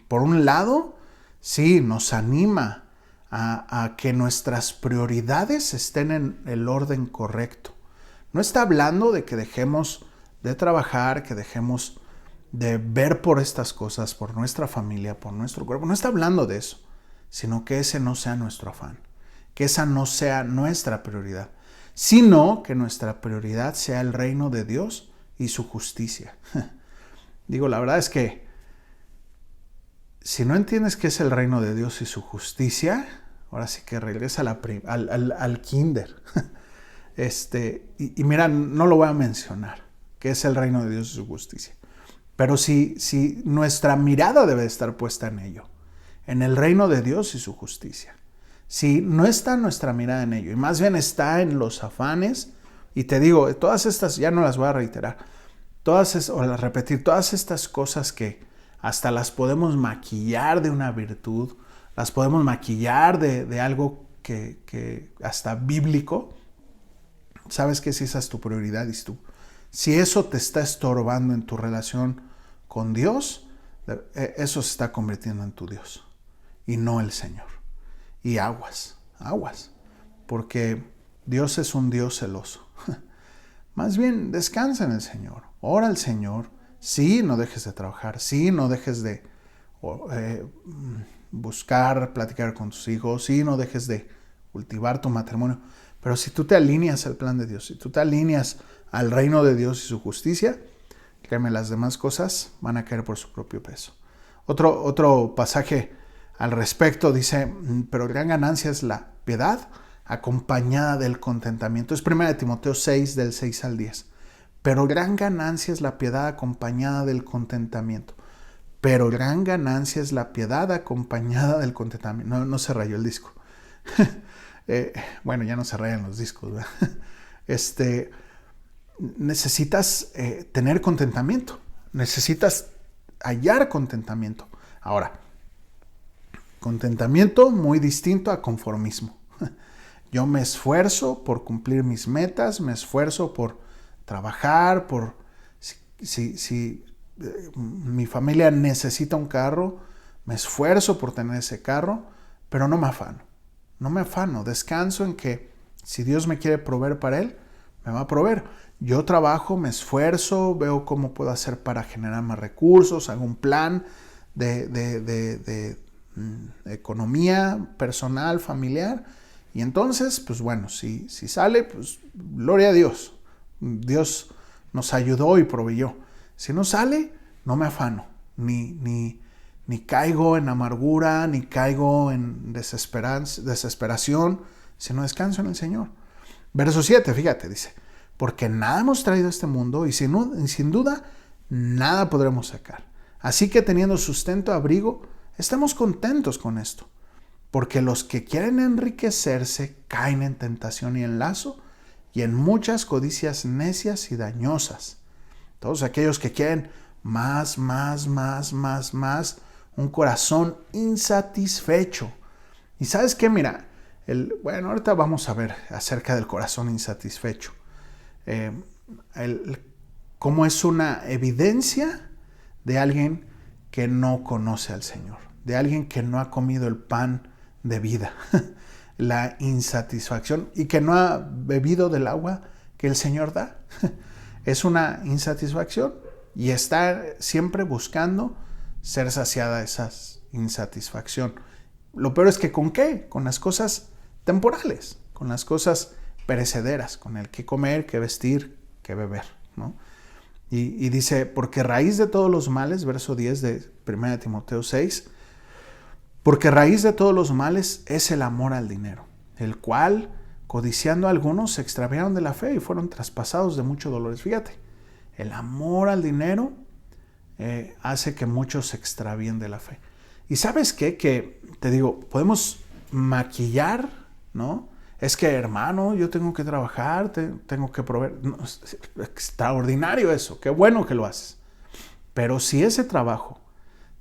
Por un lado, sí, nos anima a que nuestras prioridades estén en el orden correcto. No está hablando de que dejemos de trabajar, que dejemos de ver por estas cosas, por nuestra familia, por nuestro cuerpo. No está hablando de eso, sino que ese no sea nuestro afán, que esa no sea nuestra prioridad, sino que nuestra prioridad sea el reino de Dios y su justicia. Digo, la verdad es que si no entiendes qué es el reino de Dios y su justicia, ahora sí que regresa al kinder. Y mira, no lo voy a mencionar, qué es el reino de Dios y su justicia. Pero si nuestra mirada debe estar puesta en ello, en el reino de Dios y su justicia. Si no está nuestra mirada en ello, y más bien está en los afanes, y te digo, todas estas, ya no las voy a reiterar, todas estas cosas que hasta las podemos maquillar de una virtud, las podemos maquillar de algo que hasta bíblico. Sabes que si esa es tu prioridad, si eso te está estorbando en tu relación con Dios, eso se está convirtiendo en tu Dios y no el Señor. Y aguas, porque Dios es un Dios celoso. Más bien, descansa en el Señor, ora al Señor. Sí, no dejes de trabajar, sí, no dejes de buscar, platicar con tus hijos, sí, no dejes de cultivar tu matrimonio. Pero si tú te alineas al plan de Dios, si tú te alineas al reino de Dios y su justicia, créeme, las demás cosas van a caer por su propio peso. Otro pasaje al respecto dice, pero gran ganancia es la piedad acompañada del contentamiento. Es 1 Timoteo 6, del 6 al 10. Pero gran ganancia es la piedad acompañada del contentamiento. Pero gran ganancia es la piedad acompañada del contentamiento. No se rayó el disco. Bueno, ya no se rayan los discos, ¿verdad? Necesitas tener contentamiento. Necesitas hallar contentamiento. Ahora, contentamiento muy distinto a conformismo. Yo me esfuerzo por cumplir mis metas, me esfuerzo por trabajar, si mi familia necesita un carro, me esfuerzo por tener ese carro, pero no me afano, descanso en que si Dios me quiere proveer para Él, me va a proveer. Yo trabajo, me esfuerzo, veo cómo puedo hacer para generar más recursos, hago un plan de economía personal, familiar, y entonces, pues bueno, si sale, pues gloria a Dios. Dios nos ayudó y proveyó. Si no sale, no me afano, ni caigo en amargura, ni caigo en desesperación, sino descanso en el Señor. Verso 7, fíjate, dice, porque nada hemos traído a este mundo y sin duda nada podremos sacar. Así que teniendo sustento, abrigo, estemos contentos con esto. Porque los que quieren enriquecerse caen en tentación y en lazo y en muchas codicias necias y dañosas. Todos aquellos que quieren más, un corazón insatisfecho. Y ¿sabes qué? Mira, ahorita vamos a ver acerca del corazón insatisfecho. Cómo es una evidencia de alguien que no conoce al Señor, de alguien que no ha comido el pan de vida, la insatisfacción, y que no ha bebido del agua que el Señor da. Es una insatisfacción y está siempre buscando ser saciada esa insatisfacción. Lo peor es que ¿con qué? Con las cosas temporales, con las cosas perecederas, con el qué comer, qué vestir, qué beber, ¿no? Y dice, porque raíz de todos los males, verso 10 de 1 Timoteo 6, porque raíz de todos los males es el amor al dinero, el cual, codiciando a algunos, se extraviaron de la fe y fueron traspasados de muchos dolores. Fíjate, el amor al dinero hace que muchos se extravíen de la fe. Y ¿sabes qué? Que, te digo, podemos maquillar, ¿no? Es que, hermano, yo tengo que trabajar, tengo que proveer. No, es extraordinario eso, qué bueno que lo haces. Pero si ese trabajo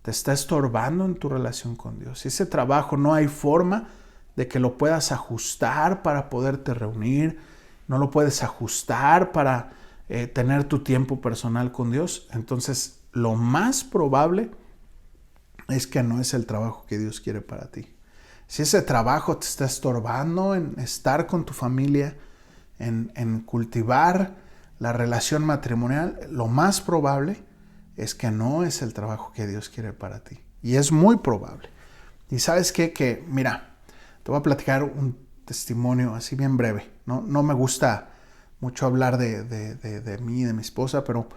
te está estorbando en tu relación con Dios, si ese trabajo no hay forma de que lo puedas ajustar para poderte reunir, no lo puedes ajustar para tener tu tiempo personal con Dios, entonces lo más probable es que no es el trabajo que Dios quiere para ti. Si ese trabajo te está estorbando en estar con tu familia, en cultivar la relación matrimonial, lo más probable es que no es el trabajo que Dios quiere para ti. Y es muy probable. Y ¿sabes qué? Que, mira, te voy a platicar un testimonio así bien breve. No me gusta mucho hablar de mí, de mi esposa, pero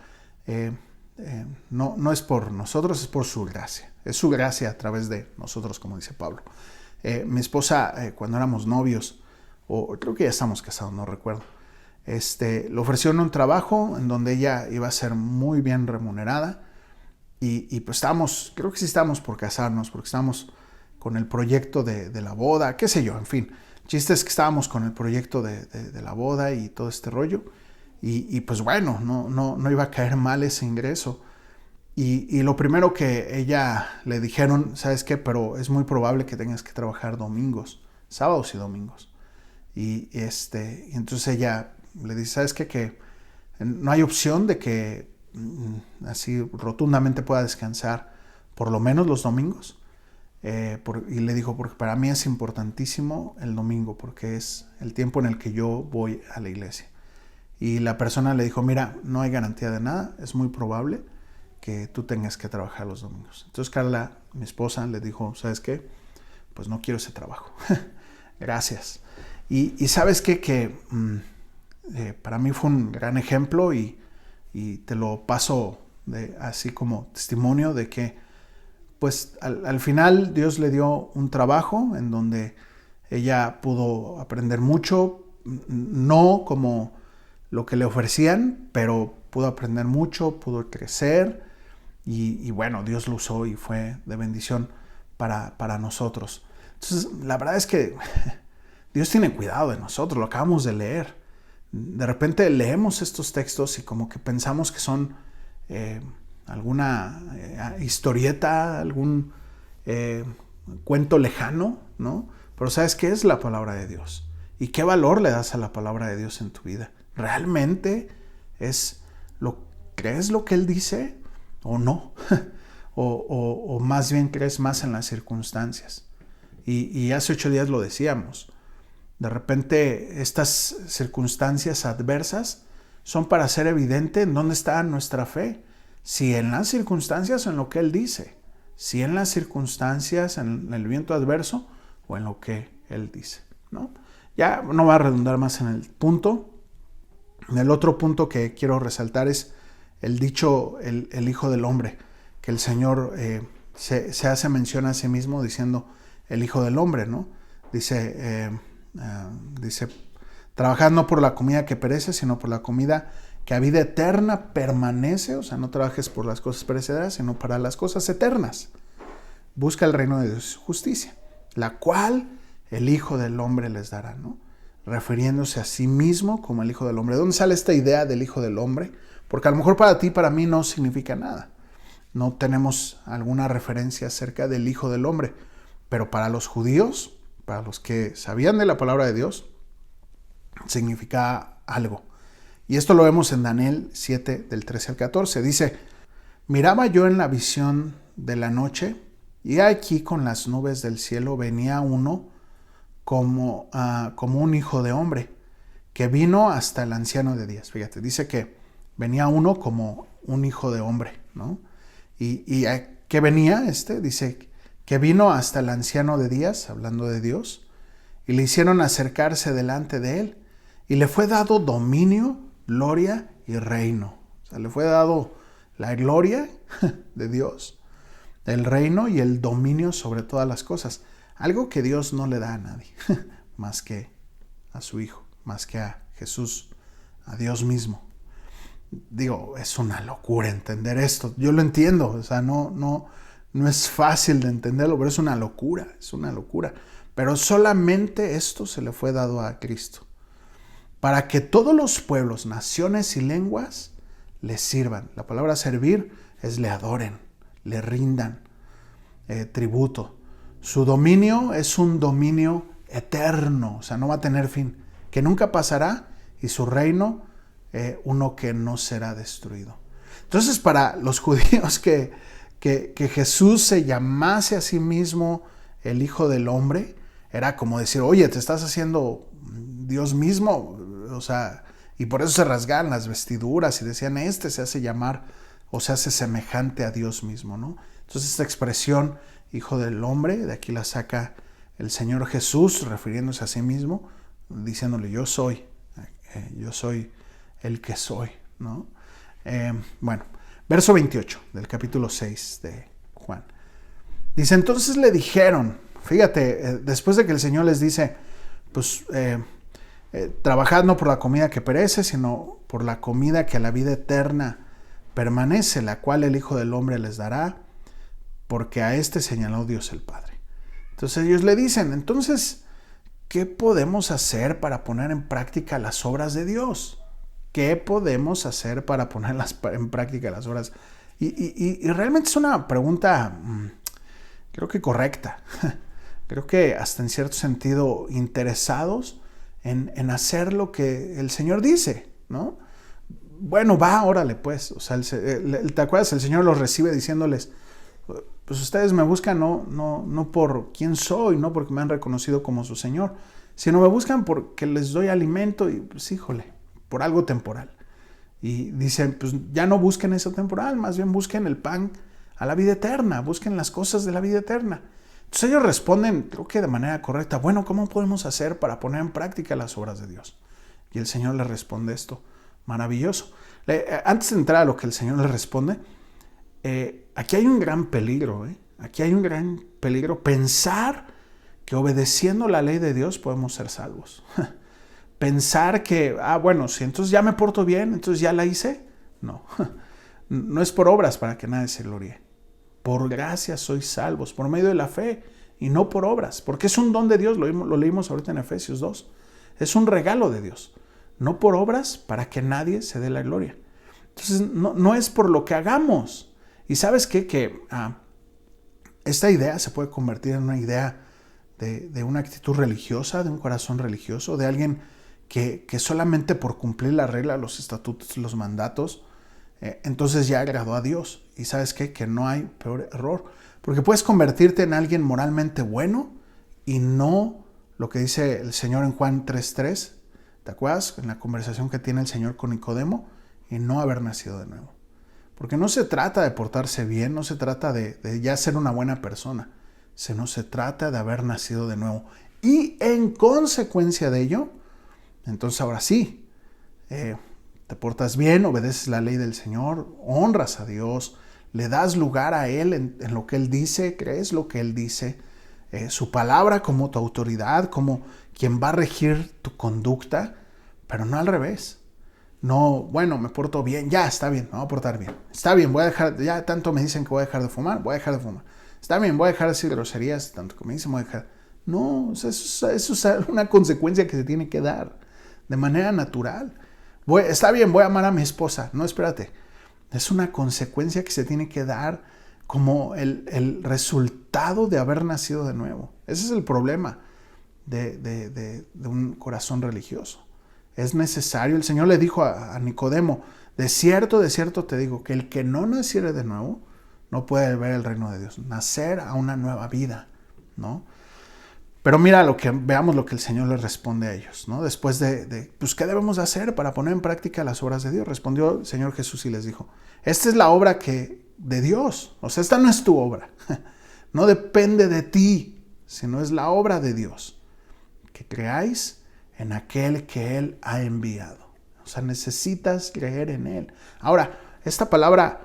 no es por nosotros, es por su gracia. Es su gracia a través de nosotros, como dice Pablo. Mi esposa, cuando éramos novios, o creo que ya estamos casados, no recuerdo, le ofrecieron un trabajo en donde ella iba a ser muy bien remunerada y pues creo que sí estábamos por casarnos, porque estábamos con el proyecto de la boda, qué sé yo, en fin. El chiste es que estábamos con el proyecto de la boda y todo este rollo y pues bueno, no iba a caer mal ese ingreso. Y lo primero que ella le dijeron, ¿sabes qué? Pero es muy probable que tengas que trabajar domingos, sábados y domingos. Y entonces ella le dice, ¿sabes qué? Que no hay opción de que así rotundamente pueda descansar por lo menos los domingos. Y le dijo, porque para mí es importantísimo el domingo, porque es el tiempo en el que yo voy a la iglesia. Y la persona le dijo, mira, no hay garantía de nada, es muy probable que tú tengas que trabajar los domingos. Entonces Carla, mi esposa, le dijo, ¿sabes qué? Pues no quiero ese trabajo. Gracias. Y ¿sabes qué? Que para mí fue un gran ejemplo y te lo paso así como testimonio de que pues al final Dios le dio un trabajo en donde ella pudo aprender mucho, no como lo que le ofrecían, pero pudo aprender mucho, pudo crecer y bueno, Dios lo usó y fue de bendición para nosotros. Entonces, la verdad es que Dios tiene cuidado de nosotros, lo acabamos de leer. De repente leemos estos textos y como que pensamos que son alguna historieta, algún cuento lejano, ¿no? Pero ¿sabes qué es la palabra de Dios? ¿Y qué valor le das a la palabra de Dios en tu vida? ¿Realmente crees lo que Él dice o no? o más bien crees más en las circunstancias. Y hace 8 días lo decíamos. De repente estas circunstancias adversas son para hacer evidente en dónde está nuestra fe. Si en las circunstancias o en lo que Él dice. Si en las circunstancias, en el viento adverso o en lo que Él dice, ¿no? Ya no voy a redundar más en el punto. El otro punto que quiero resaltar es el dicho, el Hijo del Hombre, que el Señor se hace mención a sí mismo diciendo el Hijo del Hombre, ¿no? Dice, trabajad no por la comida que perece, sino por la comida que a vida eterna permanece. O sea, no trabajes por las cosas perecederas, sino para las cosas eternas. Busca el reino de Dios y su justicia, la cual el Hijo del Hombre les dará, ¿no? Refiriéndose a sí mismo como el Hijo del Hombre. ¿De dónde sale esta idea del Hijo del Hombre? Porque a lo mejor para ti, para mí no significa nada. No tenemos alguna referencia acerca del Hijo del Hombre. Pero para los judíos, para los que sabían de la palabra de Dios, significa algo. Y esto lo vemos en Daniel 7, del 13 al 14. Dice, miraba yo en la visión de la noche, y aquí con las nubes del cielo venía uno como un hijo de hombre, que vino hasta el anciano de días. Fíjate, dice que venía uno como un hijo de hombre, ¿no? ¿Y a qué venía Dice que vino hasta el anciano de días, hablando de Dios, y le hicieron acercarse delante de él, y le fue dado dominio, gloria y reino. O sea, le fue dado la gloria de Dios, el reino y el dominio sobre todas las cosas. Algo que Dios no le da a nadie, más que a su Hijo, más que a Jesús, a Dios mismo. Digo, es una locura entender esto. Yo lo entiendo, o sea, no es fácil de entenderlo, pero es una locura. Pero solamente esto se le fue dado a Cristo, para que todos los pueblos, naciones y lenguas le sirvan. La palabra servir es le adoren, le rindan tributo. Su dominio es un dominio eterno, o sea, no va a tener fin, que nunca pasará, y su reino, uno que no será destruido. Entonces, para los judíos que Jesús se llamase a sí mismo el Hijo del Hombre, era como decir, oye, te estás haciendo Dios mismo, o sea, y por eso se rasgaban las vestiduras y decían, se hace llamar o se hace semejante a Dios mismo, ¿no? Entonces esta expresión, hijo del hombre, de aquí la saca el Señor Jesús, refiriéndose a sí mismo, diciéndole, yo soy el que soy, ¿no? Bueno, verso 28 del capítulo 6 de Juan. Dice, entonces le dijeron, fíjate, después de que el Señor les dice, pues, trabajad no por la comida que perece, sino por la comida que a la vida eterna permanece, la cual el Hijo del Hombre les dará, porque a este señaló Dios el Padre. Entonces ellos le dicen, entonces, ¿qué podemos hacer para poner en práctica las obras de Dios? ¿Qué podemos hacer para poner en práctica las obras? Y realmente es una pregunta, creo que correcta. Creo que hasta en cierto sentido interesados en hacer lo que el Señor dice, ¿no? Bueno, va, órale, pues. O sea, ¿te acuerdas? El Señor los recibe diciéndoles, pues ustedes me buscan no por quién soy, no porque me han reconocido como su Señor, sino me buscan porque les doy alimento y, pues, híjole, por algo temporal. Y dicen, pues ya no busquen eso temporal, más bien busquen el pan a la vida eterna, busquen las cosas de la vida eterna. Entonces ellos responden, creo que de manera correcta, bueno, ¿cómo podemos hacer para poner en práctica las obras de Dios? Y el Señor les responde esto, maravilloso. Antes de entrar a lo que el Señor les responde, aquí hay un gran peligro, aquí hay un gran peligro, pensar que obedeciendo la ley de Dios podemos ser salvos. Pensar que, bueno, si entonces ya me porto bien, entonces ya la hice. No, no es por obras para que nadie se gloríe. Por gracia sois salvos, por medio de la fe y no por obras, porque es un don de Dios, lo leímos ahorita en Efesios 2. Es un regalo de Dios, no por obras para que nadie se dé la gloria. Entonces no es por lo que hagamos. Y ¿sabes qué? Que esta idea se puede convertir en una idea de una actitud religiosa, de un corazón religioso, de alguien que solamente por cumplir la regla, los estatutos, los mandatos, entonces ya agradó a Dios. Y ¿sabes qué? Que no hay peor error, porque puedes convertirte en alguien moralmente bueno y no lo que dice el Señor en Juan 3:3, ¿te acuerdas? En la conversación que tiene el Señor con Nicodemo, y no haber nacido de nuevo. Porque no se trata de portarse bien, no se trata de ya ser una buena persona, sino se trata de haber nacido de nuevo. Y en consecuencia de ello, entonces ahora sí, te portas bien, obedeces la ley del Señor, honras a Dios, le das lugar a Él en lo que Él dice, crees lo que Él dice, su palabra como tu autoridad, como quien va a regir tu conducta, pero no al revés. No, bueno, me porto bien, ya está bien, me voy a portar bien. Está bien, voy a dejar, ya tanto me dicen que voy a dejar de fumar, voy a dejar de fumar. Está bien, voy a dejar de decir groserías, tanto que me dicen voy a dejar. No, eso es una consecuencia que se tiene que dar de manera natural. Está bien, voy a amar a mi esposa. No, espérate. Es una consecuencia que se tiene que dar como el resultado de haber nacido de nuevo. Ese es el problema de un corazón religioso. Es necesario. El Señor le dijo a Nicodemo, de cierto te digo, que el que no naciere de nuevo no puede ver el reino de Dios. Nacer a una nueva vida, ¿no? Pero mira veamos lo que el Señor les responde a ellos, ¿no? Después pues, ¿qué debemos hacer para poner en práctica las obras de Dios? Respondió el Señor Jesús y les dijo, esta es la obra de Dios. O sea, esta no es tu obra. No depende de ti, sino es la obra de Dios. Que creáis en aquel que Él ha enviado. O sea, necesitas creer en Él. Ahora, esta palabra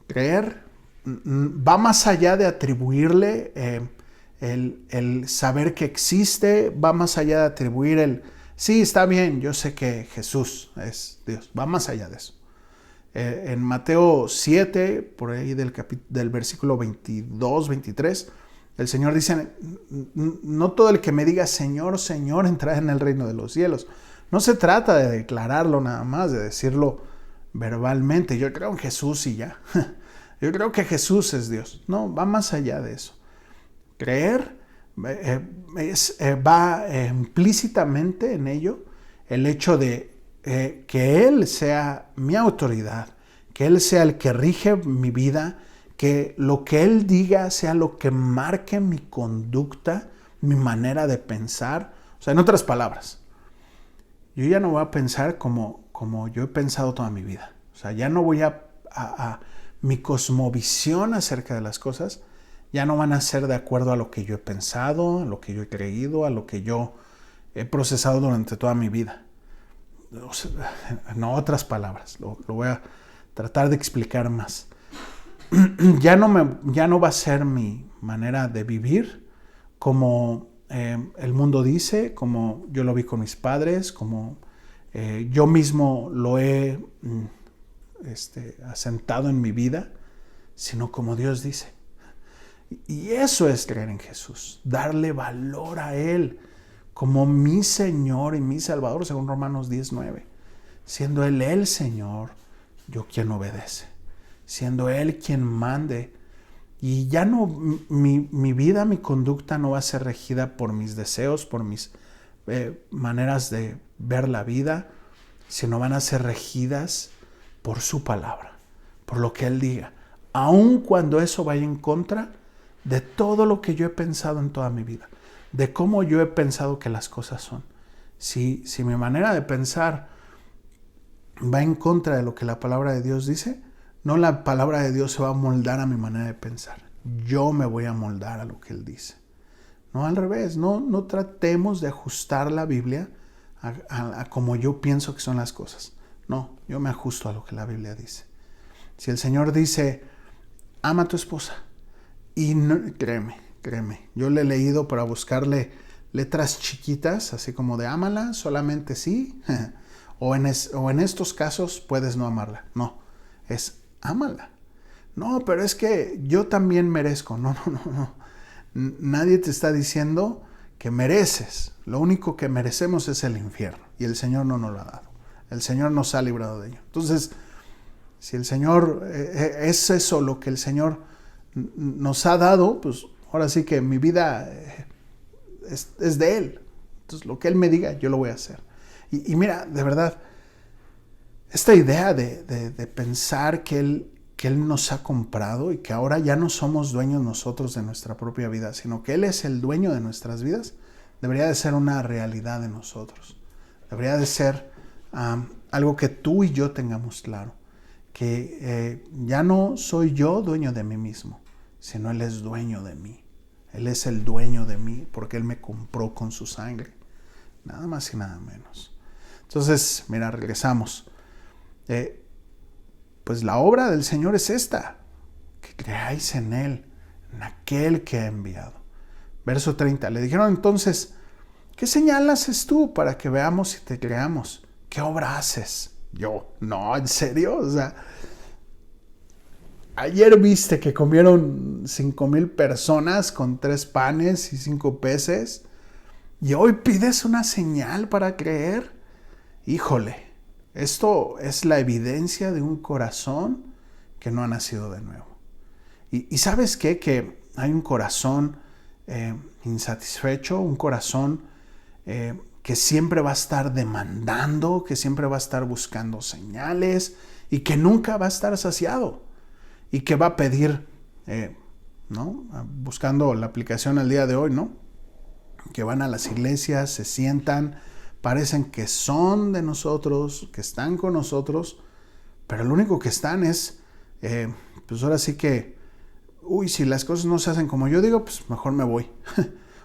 creer va más allá de atribuirle el saber que existe, va más allá de atribuir sí, está bien, yo sé que Jesús es Dios, va más allá de eso. En Mateo 7, por ahí del versículo 22, 23, el Señor dice, no todo el que me diga Señor, Señor, entrará en el reino de los cielos. No se trata de declararlo nada más, de decirlo verbalmente, yo creo en Jesús y ya. Yo creo que Jesús es Dios. No, va más allá de eso. Creer va implícitamente en ello el hecho de que Él sea mi autoridad, que Él sea el que rige mi vida, que lo que Él diga sea lo que marque mi conducta, mi manera de pensar. O sea, en otras palabras, yo ya no voy a pensar como yo he pensado toda mi vida. O sea, ya no voy a mi cosmovisión acerca de las cosas ya no van a ser de acuerdo a lo que yo he pensado, a lo que yo he creído, a lo que yo he procesado durante toda mi vida. No, otras palabras, lo voy a tratar de explicar más. Ya no va a ser mi manera de vivir como el mundo dice, como yo lo vi con mis padres, como yo mismo lo he asentado en mi vida, sino como Dios dice. Y eso es creer en Jesús, darle valor a Él como mi Señor y mi Salvador, según Romanos 10:9. Siendo Él el Señor, yo quien obedece. Siendo Él quien mande. Y ya no, mi vida, mi conducta no va a ser regida por mis deseos, por mis maneras de ver la vida, sino van a ser regidas por su palabra, por lo que Él diga. Aun cuando eso vaya en contra de todo lo que yo he pensado en toda mi vida, de cómo yo he pensado que las cosas son. Si mi manera de pensar va en contra de lo que la palabra de Dios dice, no la palabra de Dios se va a moldar a mi manera de pensar. Yo me voy a moldar a lo que Él dice. No al revés, no tratemos de ajustar la Biblia a como yo pienso que son las cosas. No, yo me ajusto a lo que la Biblia dice. Si el Señor dice, ama a tu esposa, y no, créeme, yo le he leído para buscarle letras chiquitas, así como de ámala, solamente sí, o en estos casos puedes no amarla. No, es ámala. No, pero es que yo también merezco. No. Nadie te está diciendo que mereces. Lo único que merecemos es el infierno, y el Señor no nos lo ha dado. El Señor nos ha librado de ello. Entonces, si el Señor, es eso lo que el Señor nos ha dado, pues ahora sí que mi vida es de Él. Entonces, lo que Él me diga, yo lo voy a hacer. Y mira, de verdad, esta idea de pensar que Él nos ha comprado y que ahora ya no somos dueños nosotros de nuestra propia vida, sino que Él es el dueño de nuestras vidas, debería de ser una realidad de nosotros. Debería de ser algo que tú y yo tengamos claro. Que ya no soy yo dueño de mí mismo, sino Él es dueño de mí. Él es el dueño de mí porque Él me compró con su sangre. Nada más y nada menos. Entonces, mira, regresamos. Pues la obra del Señor es esta: que creáis en Él, en aquel que ha enviado. Verso 30. Le dijeron entonces, ¿qué señal haces tú para que veamos y te creamos? ¿Qué obra haces? Yo, no, ¿en serio? O sea, ayer viste que comieron 5,000 personas con 3 panes y 5 peces, y hoy pides una señal para creer. Híjole, esto es la evidencia de un corazón que no ha nacido de nuevo. Y ¿sabes qué? Que hay un corazón insatisfecho, un corazón que siempre va a estar demandando, que siempre va a estar buscando señales y que nunca va a estar saciado y que va a pedir, ¿no? Buscando la aplicación al día de hoy, ¿no? Que van a las iglesias, se sientan, parecen que son de nosotros, que están con nosotros, pero lo único que están es, pues ahora sí que, si las cosas no se hacen como yo digo, pues mejor me voy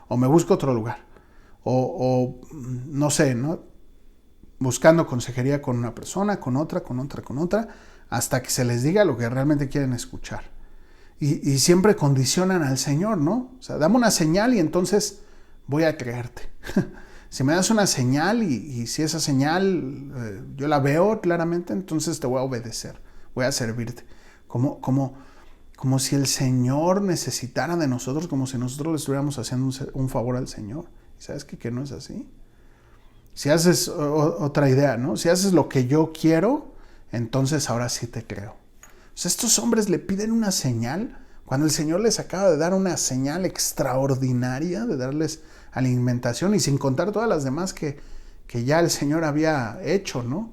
o me busco otro lugar. O no sé, ¿no? Buscando consejería con una persona, con otra, hasta que se les diga lo que realmente quieren escuchar. Y siempre condicionan al Señor, ¿no? O sea, dame una señal y entonces voy a creerte. Si me das una señal y si esa señal yo la veo claramente, entonces te voy a obedecer, voy a servirte. Como si el Señor necesitara de nosotros, como si nosotros le estuviéramos haciendo un favor al Señor. ¿Sabes qué? Que no es así. Si haces otra idea, ¿no? Si haces lo que yo quiero, entonces ahora sí te creo. O sea, estos hombres le piden una señal cuando el Señor les acaba de dar una señal extraordinaria, de darles alimentación, y sin contar todas las demás que ya el Señor había hecho, ¿no?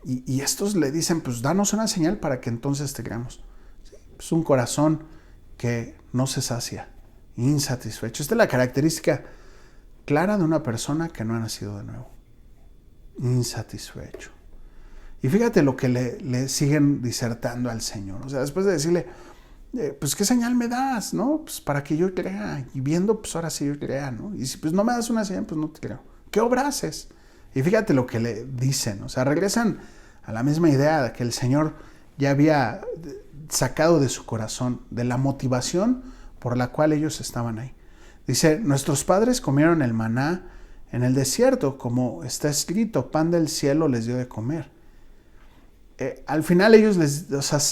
Y estos le dicen, pues danos una señal para que entonces te creamos. Sí, pues un corazón que no se sacia, insatisfecho. Esta es la característica clara de una persona que no ha nacido de nuevo. Insatisfecho. Y fíjate lo que le siguen disertando al Señor. O sea, después de decirle, pues qué señal me das, ¿no? Pues para que yo crea. Y viendo, pues ahora sí yo crea, ¿no? Y si pues no me das una señal, pues no te creo. ¿Qué obra haces? Y fíjate lo que le dicen. O sea, regresan a la misma idea de que el Señor ya había sacado de su corazón, de la motivación por la cual ellos estaban ahí. Dice, nuestros padres comieron el maná en el desierto, como está escrito, pan del cielo les dio de comer. Al final ellos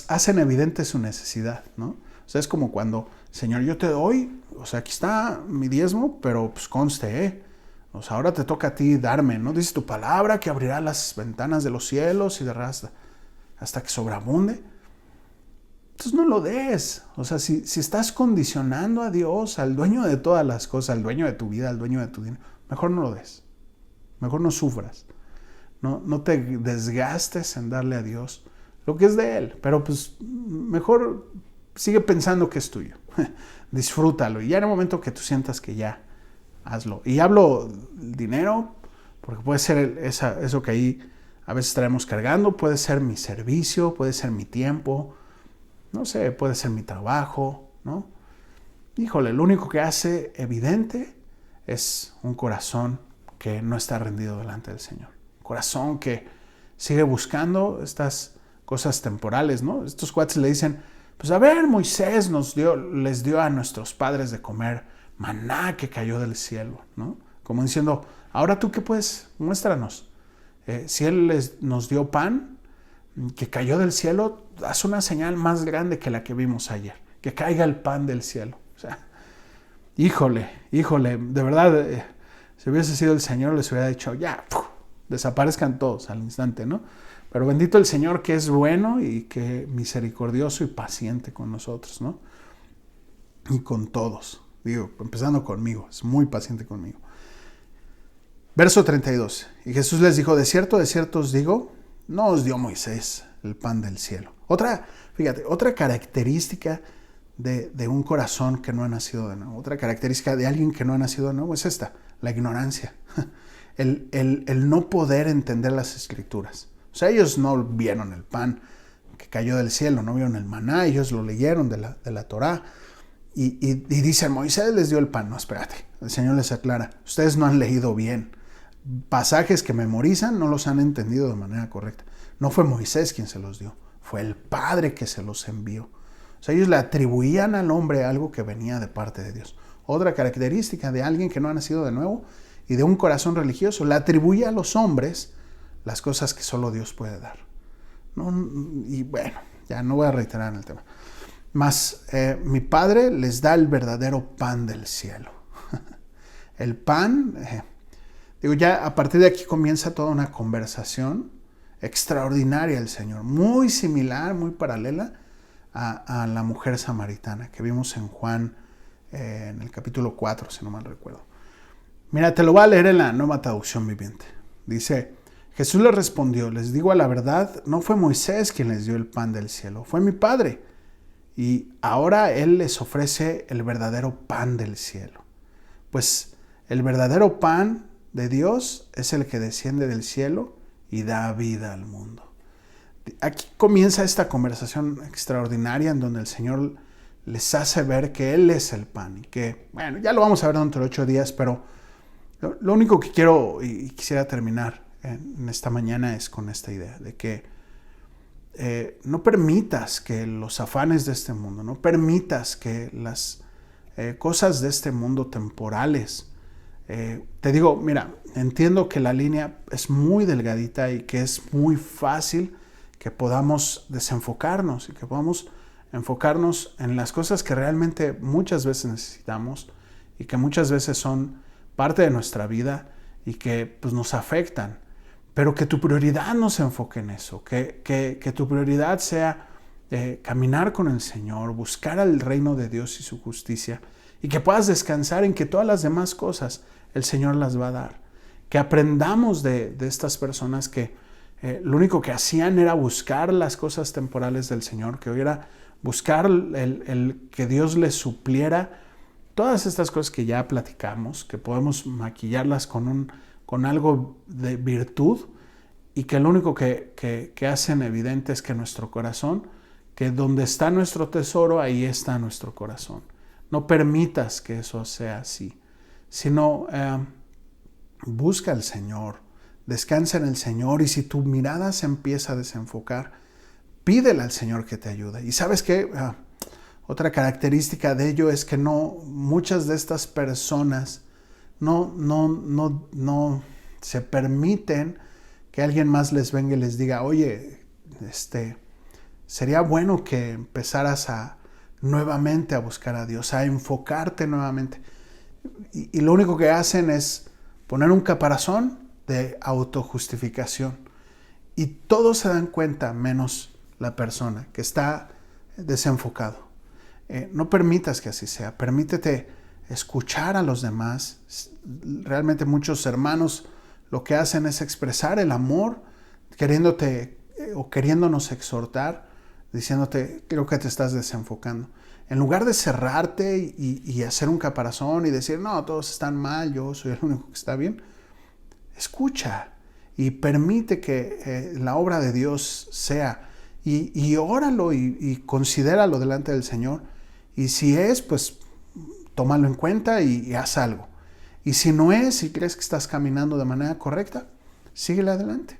hacen evidente su necesidad, ¿no? O sea, es como cuando, Señor, yo te doy, o sea, aquí está mi diezmo, pero pues conste, o sea, ahora te toca a ti darme, ¿no? Dice tu palabra que abrirá las ventanas de los cielos y derramas hasta que sobreabunde. Entonces no lo des. O sea, si estás condicionando a Dios, al dueño de todas las cosas, al dueño de tu vida, al dueño de tu dinero, mejor no lo des. Mejor no sufras. No te desgastes en darle a Dios lo que es de Él. Pero pues mejor sigue pensando que es tuyo. Disfrútalo. Y ya en el momento que tú sientas que ya, hazlo. Y hablo dinero, porque puede ser eso que ahí a veces traemos cargando. Puede ser mi servicio, puede ser mi tiempo. No sé, puede ser mi trabajo, ¿no? Híjole, lo único que hace evidente es un corazón que no está rendido delante del Señor. Un corazón que sigue buscando estas cosas temporales, ¿no? Estos cuates le dicen, pues a ver, Moisés les dio a nuestros padres de comer maná que cayó del cielo, ¿no? Como diciendo, ahora tú qué puedes, muéstranos. Si Él nos dio pan que cayó del cielo, haz una señal más grande que la que vimos ayer, que caiga el pan del cielo. O sea, híjole, de verdad, si hubiese sido el Señor, les hubiera dicho, ya, desaparezcan todos al instante, ¿no? Pero bendito el Señor que es bueno y que misericordioso y paciente con nosotros, ¿no? Y con todos, digo, empezando conmigo, es muy paciente conmigo. Verso 32, y Jesús les dijo, de cierto os digo, no os dio Moisés el pan del cielo. Otra característica de un corazón que no ha nacido de nuevo, otra característica de alguien que no ha nacido de nuevo es esta, la ignorancia. El no poder entender las escrituras. O sea, ellos no vieron el pan que cayó del cielo, no vieron el maná, ellos lo leyeron de la Torá y dicen, Moisés les dio el pan. No, espérate, el Señor les aclara, ustedes no han leído bien. Pasajes que memorizan no los han entendido de manera correcta. No fue Moisés quien se los dio, fue el Padre que se los envió. O sea, ellos le atribuían al hombre algo que venía de parte de Dios. Otra característica de alguien que no ha nacido de nuevo y de un corazón religioso, le atribuye a los hombres las cosas que solo Dios puede dar. ¿No? Y bueno, ya no voy a reiterar en el tema. Mas mi Padre les da el verdadero pan del cielo. El pan... Digo, ya a partir de aquí comienza toda una conversación extraordinaria del Señor, muy similar, muy paralela a la mujer samaritana que vimos en Juan en el capítulo 4, si no mal recuerdo. Mira, te lo voy a leer en la Nueva Traducción Viviente. Dice, Jesús les respondió, les digo a la verdad, no fue Moisés quien les dio el pan del cielo, fue mi Padre. Y ahora Él les ofrece el verdadero pan del cielo. Pues el verdadero pan de Dios es el que desciende del cielo y da vida al mundo. Aquí comienza esta conversación extraordinaria en donde el Señor les hace ver que Él es el pan y que, bueno, ya lo vamos a ver dentro de 8 días, pero lo único que quiero y quisiera terminar en esta mañana es con esta idea de que no permitas que los afanes de este mundo, no permitas que las cosas de este mundo temporales, te digo, mira, entiendo que la línea es muy delgadita y que es muy fácil que podamos desenfocarnos y que podamos enfocarnos en las cosas que realmente muchas veces necesitamos y que muchas veces son parte de nuestra vida y que pues, nos afectan. Pero que tu prioridad no se enfoque en eso, que tu prioridad sea caminar con el Señor, buscar al reino de Dios y su justicia y que puedas descansar en que todas las demás cosas el Señor las va a dar. Que aprendamos de estas personas que lo único que hacían era buscar las cosas temporales del Señor, que hoy era buscar el que Dios les supliera todas estas cosas que ya platicamos, que podemos maquillarlas con algo de virtud y que lo único que hacen evidente es que nuestro corazón, que donde está nuestro tesoro, ahí está nuestro corazón. No permitas que eso sea así, sino busca al Señor, descansa en el Señor, y si tu mirada se empieza a desenfocar, pídele al Señor que te ayude. Y ¿sabes qué? Otra característica de ello es que muchas de estas personas no se permiten que alguien más les venga y les diga, oye, sería bueno que empezaras nuevamente a buscar a Dios, a enfocarte nuevamente. Y lo único que hacen es poner un caparazón de autojustificación. Y todos se dan cuenta, menos la persona que está desenfocado. No permitas que así sea. Permítete escuchar a los demás. Realmente muchos hermanos lo que hacen es expresar el amor, queriéndote o queriéndonos exhortar, diciéndote, creo que te estás desenfocando. En lugar de cerrarte y hacer un caparazón y decir, no, todos están mal, yo soy el único que está bien, escucha y permite que la obra de Dios sea, y óralo y considéralo delante del Señor, y si es, pues tómalo en cuenta y haz algo. Y si no es, si crees que estás caminando de manera correcta, síguele adelante.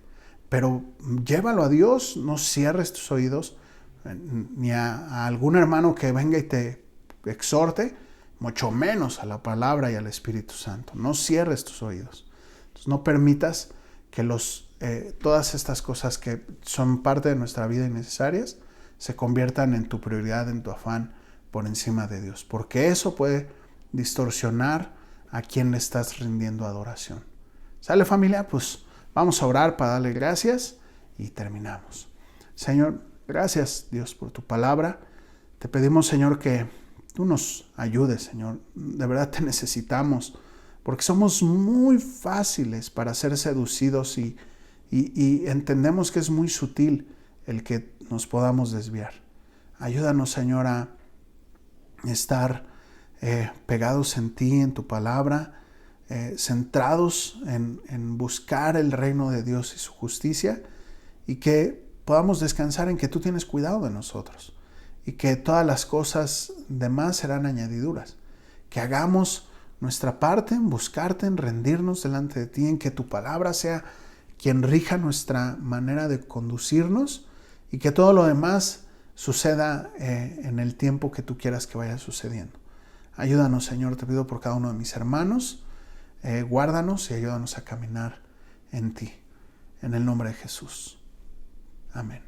Pero llévalo a Dios, no cierres tus oídos, ni a algún hermano que venga y te exhorte, mucho menos a la palabra y al Espíritu Santo. No cierres tus oídos. Entonces, no permitas que todas estas cosas que son parte de nuestra vida y necesarias se conviertan en tu prioridad, en tu afán por encima de Dios, porque eso puede distorsionar a quien le estás rindiendo adoración. ¿Sale, familia? Pues vamos a orar para darle gracias y terminamos. Señor, gracias, Dios, por tu palabra. Te pedimos, Señor, que tú nos ayudes, Señor. De verdad te necesitamos, porque somos muy fáciles para ser seducidos y entendemos que es muy sutil el que nos podamos desviar. Ayúdanos, Señor, a estar pegados en ti, en tu palabra, centrados en buscar el reino de Dios y su justicia, y que podamos descansar en que tú tienes cuidado de nosotros y que todas las cosas demás serán añadiduras. Que hagamos nuestra parte en buscarte, en rendirnos delante de ti, en que tu palabra sea quien rija nuestra manera de conducirnos, y que todo lo demás suceda en el tiempo que tú quieras que vaya sucediendo. Ayúdanos, Señor, te pido por cada uno de mis hermanos, guárdanos y ayúdanos a caminar en ti. En el nombre de Jesús. Amén.